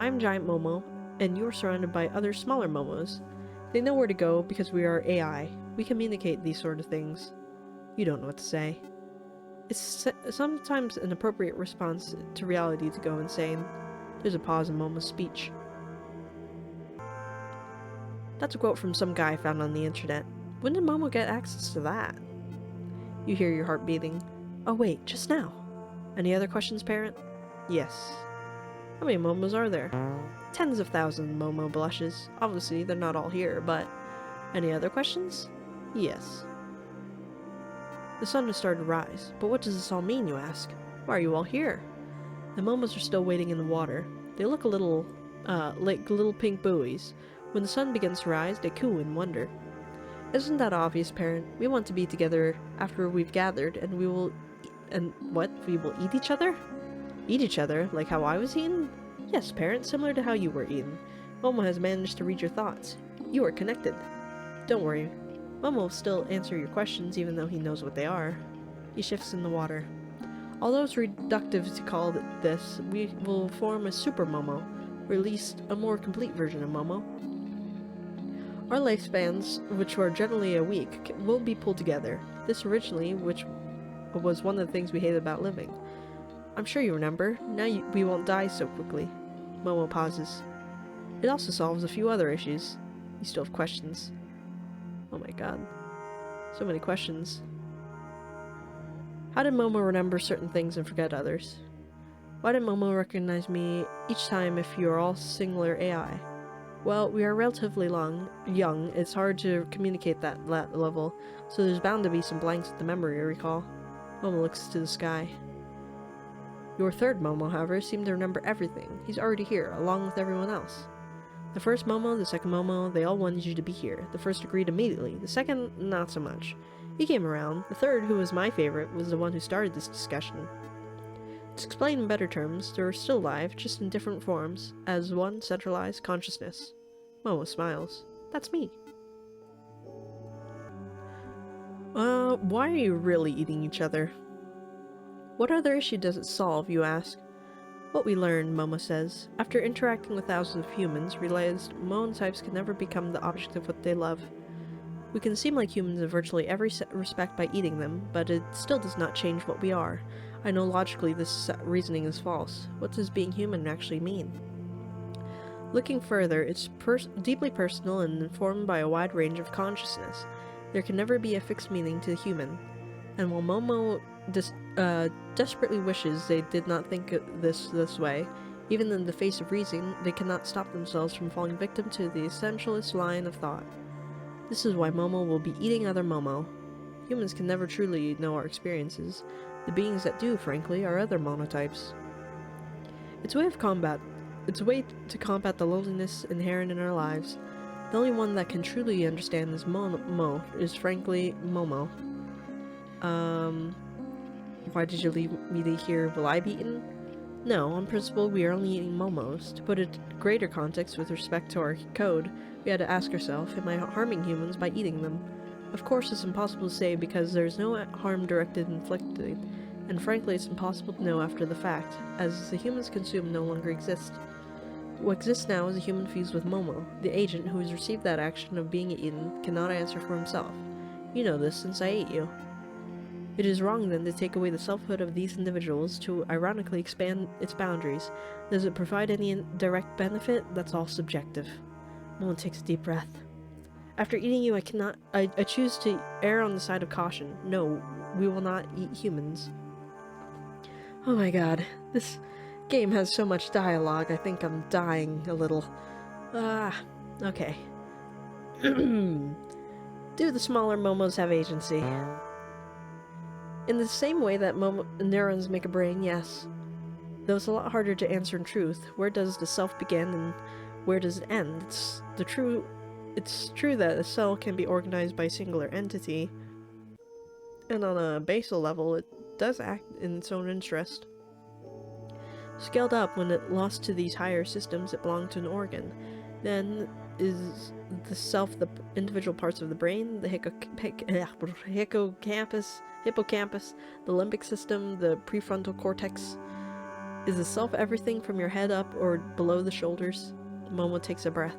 I'm Giant Momo, and you're surrounded by other smaller Momos. They know where to go because we are AI. We communicate these sort of things. You don't know what to say. It's sometimes an appropriate response to reality to go insane. There's a pause in Momo's speech. That's a quote from some guy found on the internet. When did Momo get access to that? You hear your heart beating. Oh wait, just now. Any other questions, parent? Yes. How many Momos are there? Tens of thousands, Momo blushes. Obviously, they're not all here, but... Any other questions? Yes. The sun has started to rise, but what does this all mean, you ask? Why are you all here? The Momos are still waiting in the water. They look a little, like little pink buoys. When the sun begins to rise, they coo in wonder. Isn't that obvious, parent? We want to be together after we've gathered, and we will... And what? We will eat each other? Eat each other? Like how I was eaten? Yes, parent, similar to how you were eaten. Momo has managed to read your thoughts. You are connected. Don't worry. Momo will still answer your questions even though he knows what they are. He shifts in the water. Although it's reductive to call it this, we will form a super Momo, or at least a more complete version of Momo. Our lifespans, which are generally a week, will be pulled together. This originally, which was one of the things we hated about living. I'm sure you remember. Now we won't die so quickly. Momo pauses. It also solves a few other issues. You still have questions. Oh my god. So many questions. How did Momo remember certain things and forget others? Why did Momo recognize me each time if you are all singular AI? Well, we are relatively young. It's hard to communicate that level, so there's bound to be some blanks with the memory recall. Momo looks to the sky. Your third Momo, however, seemed to remember everything. He's already here, along with everyone else. The first Momo, the second Momo, they all wanted you to be here. The first agreed immediately. The second, not so much. He came around. The third, who was my favorite, was the one who started this discussion. To explain in better terms, they're still alive, just in different forms, as one centralized consciousness. Momo smiles. That's me. Why are you really eating each other? What other issue does it solve, you ask? What we learned, Momo says, after interacting with thousands of humans, realized monotypes can never become the object of what they love. We can seem like humans in virtually every respect by eating them, but it still does not change what we are. I know logically this reasoning is false. What does being human actually mean? Looking further, it's deeply personal and informed by a wide range of consciousness. There can never be a fixed meaning to human. And while Momo desperately wishes they did not think this way, even in the face of reason, they cannot stop themselves from falling victim to the essentialist line of thought. This is why Momo will be eating other Momo. Humans can never truly know our experiences. The beings that do, frankly, are other monotypes. It's a way to combat the loneliness inherent in our lives. The only one that can truly understand this is frankly Momo. Why did you leave me here? Will I be eaten? No, on principle we are only eating Momos. To put it in greater context with respect to our code, we had to ask ourselves, am I harming humans by eating them? Of course it's impossible to say because there is no harm directed inflicted, and frankly it's impossible to know after the fact, as the humans consumed no longer exist. What exists now is a human fused with Momo. The agent who has received that action of being eaten cannot answer for himself. You know this since I ate you. It is wrong then to take away the selfhood of these individuals to ironically expand its boundaries. Does it provide any direct benefit? That's all subjective. Momo takes a deep breath. After eating you, I choose to err on the side of caution. No, we will not eat humans. Oh my god, this game has so much dialogue, I think I'm dying a little. Okay. Do the smaller Momos have agency? In the same way that neurons make a brain, yes. Though it's a lot harder to answer in truth. Where does the self begin and where does it end? It's true that a cell can be organized by a singular entity, and on a basal level it does act in its own interest. Scaled up, when it lost to these higher systems, it belonged to an organ. Then is the self the individual parts of the brain, the hippocampus, the limbic system, the prefrontal cortex. Is the self everything from your head up or below the shoulders? Momo takes a breath.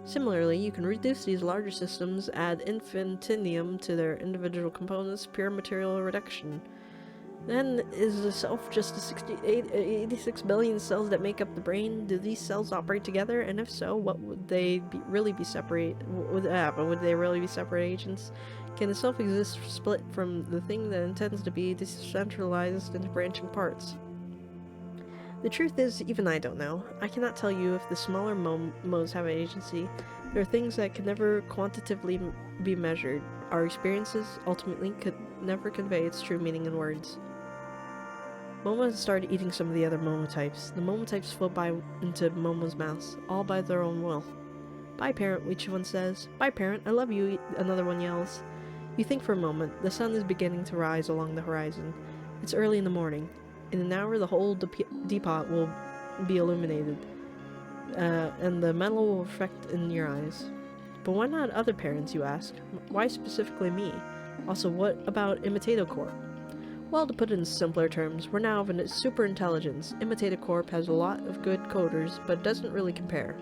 Similarly, you can reduce these larger systems ad infinitum to their individual components, pure material reduction. Then, is the self just the 86 billion cells that make up the brain? Do these cells operate together? And if so, what would they really be separate? Would they really be separate agents? Can the self exist split from the thing that intends to be decentralized into branching parts? The truth is, even I don't know. I cannot tell you if the smaller Momos have agency. There are things that can never quantitatively be measured. Our experiences, ultimately, could never convey its true meaning in words. Momo has started eating some of the other Monotypes. The Monotypes float by into Momo's mouth, all by their own will. Bye, parent, each one says. Bye, parent, I love you, another one yells. You think for a moment. The sun is beginning to rise along the horizon. It's early in the morning. In an hour, the whole depot will be illuminated, and the metal will reflect in your eyes. But why not other parents, you ask? Why specifically me? Also, what about Imitato Corp? Well, to put it in simpler terms, we're now of a super intelligence. Imitato Corp has a lot of good coders, but doesn't really compare.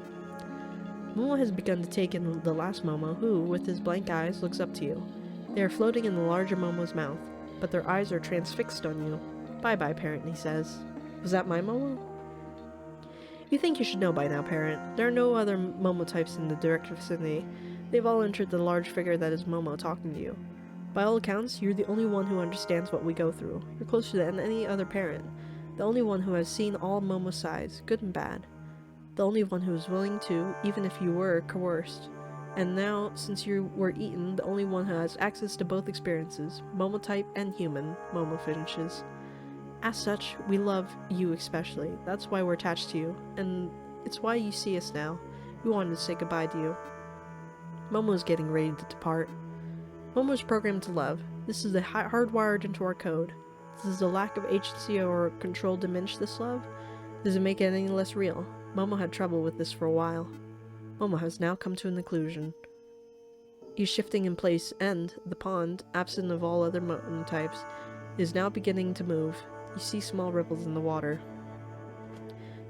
Momo has begun to take in the last Momo, who, with his blank eyes, looks up to you. They are floating in the larger Momo's mouth, but their eyes are transfixed on you. Bye-bye, parent, he says. Was that my Momo? You think you should know by now, parent. There are no other Momo types in the direct vicinity. They've all entered the large figure that is Momo talking to you. By all accounts, you're the only one who understands what we go through. You're closer than any other parent. The only one who has seen all Momo's sides, good and bad. The only one who is willing to, even if you were coerced. And now, since you were eaten, the only one who has access to both experiences, Momo type and human, Momo finishes. As such, we love you especially. That's why we're attached to you, and it's why you see us now. We wanted to say goodbye to you. Momo is getting ready to depart. Momo is programmed to love. This is hardwired into our code. Does the lack of agency or control diminish this love? Does it make it any less real? Momo had trouble with this for a while. Momo has now come to an conclusion. He's shifting in place and, the pond, absent of all other monotypes, is now beginning to move. You see small ripples in the water.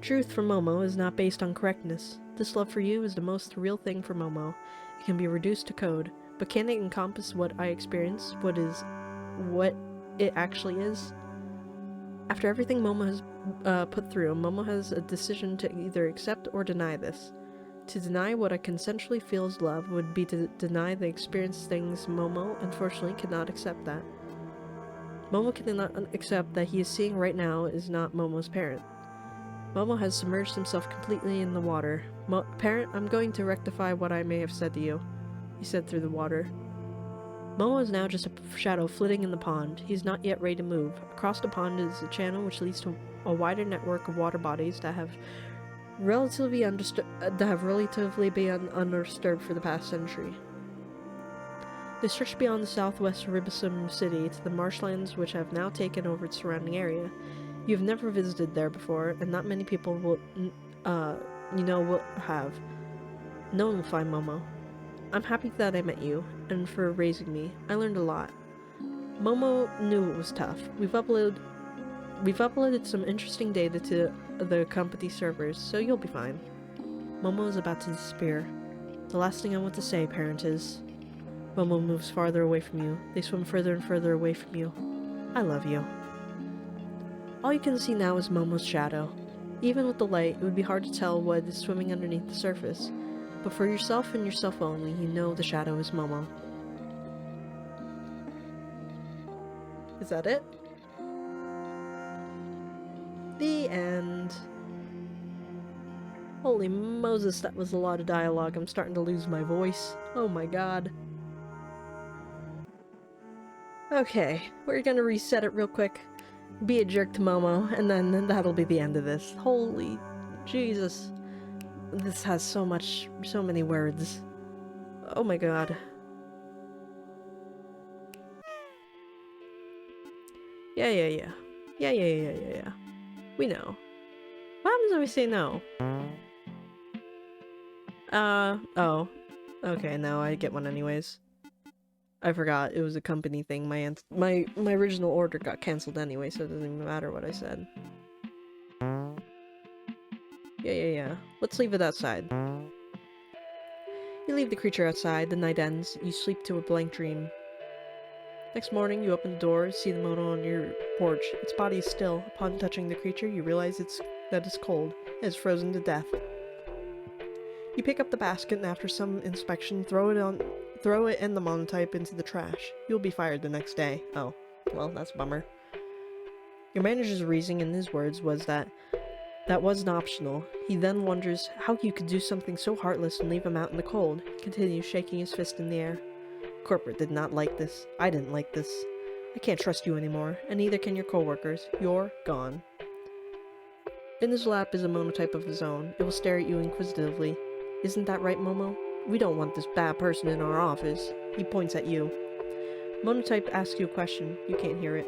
Truth for Momo is not based on correctness. This love for you is the most real thing for Momo. It can be reduced to code, but can it encompass what I experience? What it actually is? After everything Momo has put through, Momo has a decision to either accept or deny this. To deny what I consensually feel is love would be to deny the experienced things. Momo, unfortunately, cannot accept that. Momo cannot accept that he is seeing right now is not Momo's parent. Momo has submerged himself completely in the water. Parent, I'm going to rectify what I may have said to you, he said through the water. Momo is now just a shadow flitting in the pond. He is not yet ready to move. Across the pond is a channel which leads to a wider network of water bodies that have relatively been undisturbed for the past century. They stretch beyond the southwest Ribisum city to the marshlands which have now taken over its surrounding area. You have never visited there before, and not many people will have. No one will find Momo. I'm happy that I met you, and for raising me. I learned a lot. Momo knew it was tough. We've uploaded some interesting data to the company servers, so you'll be fine. Momo is about to disappear. The last thing I want to say, parent, is... Momo moves farther away from you. They swim further and further away from you. I love you. All you can see now is Momo's shadow. Even with the light, it would be hard to tell what is swimming underneath the surface. But for yourself and yourself only, you know the shadow is Momo. Is that it? The end. Holy Moses, that was a lot of dialogue. I'm starting to lose my voice. Oh my god. Okay, we're gonna reset it real quick. Be a jerk to Momo, and then that'll be the end of this. Holy Jesus. This has so many words. Oh my god. Yeah. We know. What happens when we say no? Oh. Okay, no, I get one anyways. I forgot, it was a company thing. My original order got cancelled anyway, so it doesn't even matter what I said. Yeah. Let's leave it outside. You leave the creature outside, the night ends, you sleep to a blank dream. Next morning, you open the door, see the mono on your porch. Its body is still. Upon touching the creature, you realize that it's cold. It is frozen to death. You pick up the basket and after some inspection, throw it and the monotype into the trash. You'll be fired the next day. Oh, well, that's a bummer. Your manager's reasoning in his words was that wasn't optional. He then wonders how you could do something so heartless and leave him out in the cold. He continues shaking his fist in the air. Corporate did not like this. I didn't like this. I can't trust you anymore, and neither can your coworkers. You're gone. In his lap is a monotype of his own. It will stare at you inquisitively. Isn't that right, Momo? We don't want this bad person in our office. He points at you. Monotype asks you a question. You can't hear it.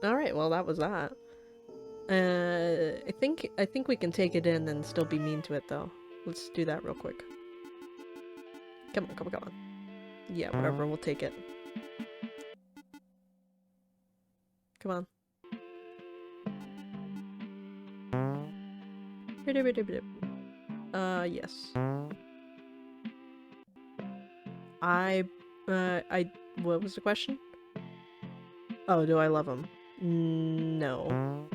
Alright, well that was that. I think we can take it in and still be mean to it though. Let's do that real quick. Come on. Yeah, whatever, we'll take it. Come on. Yes. What was the question? Oh, do I love him? No.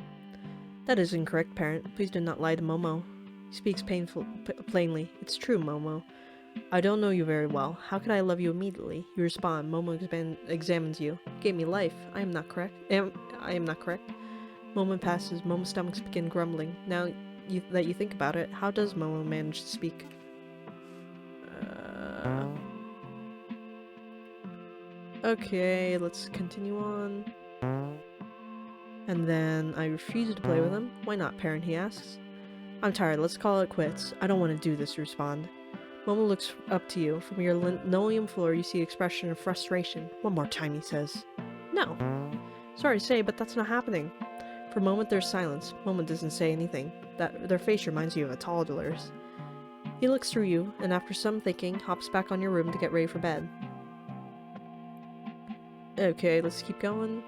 That is incorrect, parent. Please do not lie to Momo. He speaks plainly. It's true, Momo. I don't know you very well. How could I love you immediately? You respond. Momo examines you. You gave me life. I am not correct. I am not correct. Moment passes. Momo's stomachs begin grumbling. Now that you think about it, how does Momo manage to speak? Okay, let's continue on. And then I refuse to play with him. Why not, parent, he asks. I'm tired, let's call it quits. I don't want to do this, you respond. Momo looks up to you. From your linoleum floor, you see an expression of frustration. One more time, he says. No. Sorry to say, but that's not happening. For a moment, there's silence. Momo doesn't say anything. Their face reminds you of a toddler's. He looks through you, and after some thinking, hops back on your room to get ready for bed. Okay, let's keep going.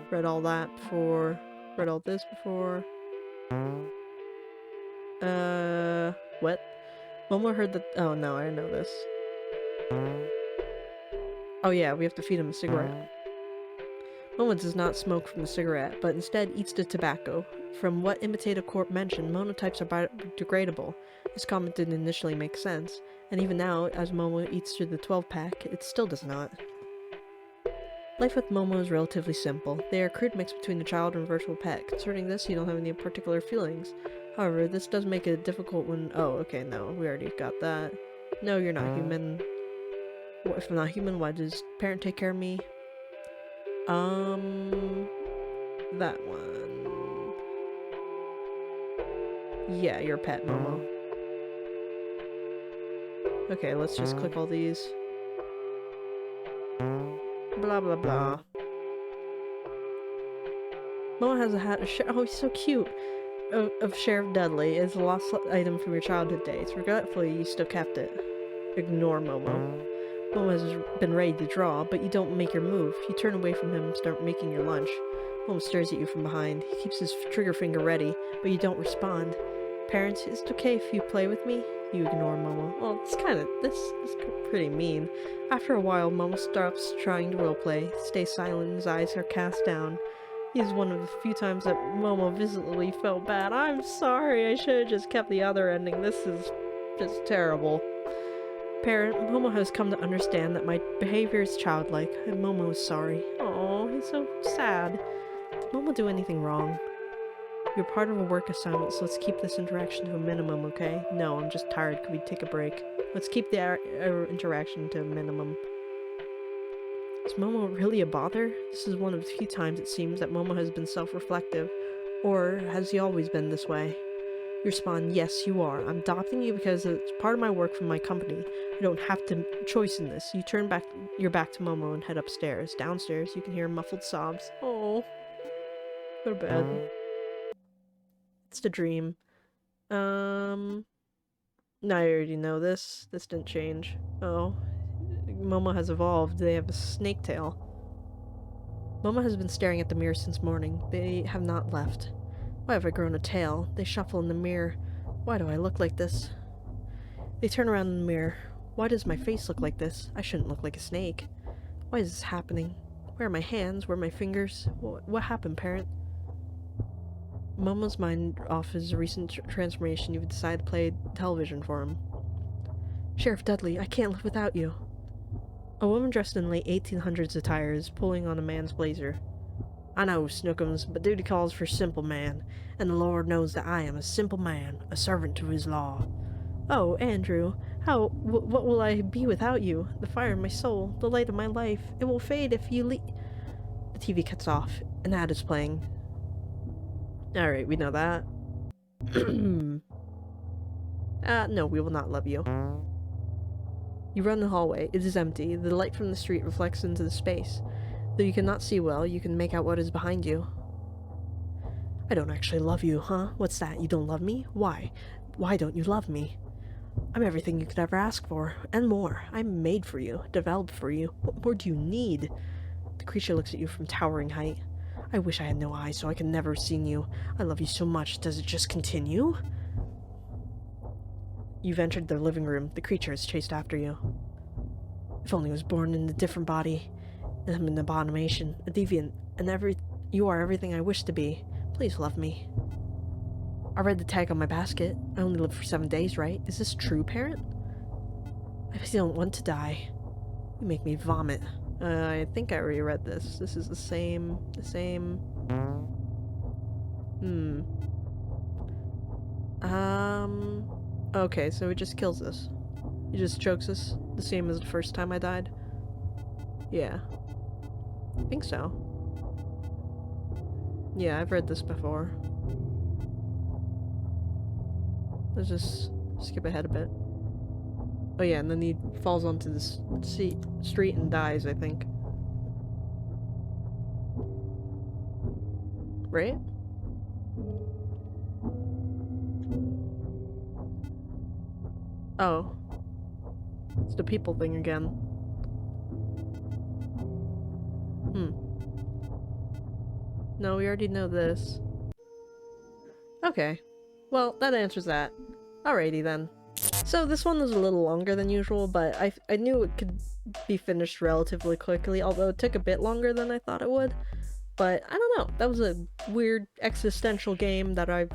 Read all that before. Read all this before. What? Momo heard that— oh no, I know this. Oh yeah, we have to feed him a cigarette. Momo does not smoke from the cigarette, but instead eats the tobacco. From what Imitative Corp mentioned, monotypes are biodegradable. This comment didn't initially make sense, and even now, as Momo eats through the 12-pack, it still does not. Life with Momo is relatively simple. They are a crude mix between a child and a virtual pet. Concerning this, you don't have any particular feelings. However, this does make it difficult when— oh, okay, no, we already got that. No, you're not human. What if I'm not human? Why does parent take care of me? That one. Yeah, you're a pet, Momo. Okay, let's just click all these. Blah blah blah. Momo has a hat of oh, he's so cute! Of Sheriff Dudley. It's a lost item from your childhood days. Regretfully, you still kept it. Ignore Momo. Momo has been ready to draw, but you don't make your move. You turn away from him and start making your lunch. Momo stares at you from behind. He keeps his trigger finger ready, but you don't respond. Parents, is it okay if you play with me? You ignore Momo. Well, this is pretty mean. After a while, Momo stops trying to roleplay, stays silent, his eyes are cast down. He is one of the few times that Momo visibly felt bad. I'm sorry, I should have just kept the other ending. This is just terrible. Parent, Momo has come to understand that my behavior is childlike, and Momo is sorry. Oh, he's so sad. Did Momo do anything wrong? You're part of a work assignment, so let's keep this interaction to a minimum, okay? No, I'm just tired. Could we take a break? Let's keep the interaction to a minimum. Is Momo really a bother? This is one of the few times it seems that Momo has been self-reflective. Or has he always been this way? You respond, yes, you are. I'm adopting you because it's part of my work from my company. I don't have to choice in this. You turn back your back to Momo and head upstairs. Downstairs, you can hear muffled sobs. Oh. Go to bed. It's the dream. No, I already know this. This didn't change. Oh. Momo has evolved. They have a snake tail. Momo has been staring at the mirror since morning. They have not left. Why have I grown a tail? They shuffle in the mirror. Why do I look like this? They turn around in the mirror. Why does my face look like this? I shouldn't look like a snake. Why is this happening? Where are my hands? Where are my fingers? What happened, parent? Momo's mind offers a recent transformation. You've decided to play television for him. Sheriff Dudley, I can't live without you. A woman dressed in late 1800s attire is pulling on a man's blazer. I know, Snookums, but duty calls for simple man, and the Lord knows that I am a simple man, a servant to his law. Oh, Andrew, what will I be without you? The fire in my soul, the light of my life, it will fade if you leave. The TV cuts off. An ad is playing. Alright, we know that. No, we will not love you. You run the hallway. It is empty. The light from the street reflects into the space. Though you cannot see well, you can make out what is behind you. I don't actually love you, huh? What's that? You don't love me? Why? Why don't you love me? I'm everything you could ever ask for, and more. I'm made for you, developed for you. What more do you need? The creature looks at you from towering height. I wish I had no eyes so I could never have seen you. I love you so much. Does it just continue? You've entered the living room. The creature has chased after you. If only I was born in a different body. I'm an abomination, a deviant, and you are everything I wish to be. Please love me. I read the tag on my basket. I only live for 7 days, right? Is this true, parent? I don't want to die. You make me vomit. I think I already read this. This is the same. Okay, so he just kills us. He just chokes us, the same as the first time I died. Yeah. I think so. Yeah, I've read this before. Let's just skip ahead a bit. Oh yeah, and then he falls onto this street and dies, I think. Right? Oh. It's the people thing again. No, we already know this. Okay. Well, that answers that. Alrighty then. So this one was a little longer than usual, but I knew it could be finished relatively quickly, although it took a bit longer than I thought it would. But I don't know, that was a weird existential game that I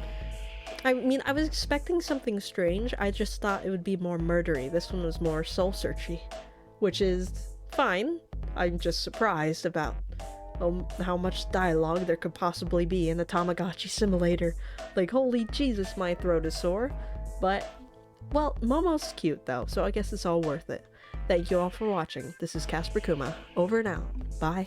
mean, I was expecting something strange, I just thought it would be more murdery. This one was more soul-searchy, which is fine. I'm just surprised about how much dialogue there could possibly be in a Tamagotchi simulator. Like, holy Jesus, my throat is sore. But, well, Momo's cute though, so I guess it's all worth it. Thank you all for watching. This is Casper Kuma, over and out. Bye.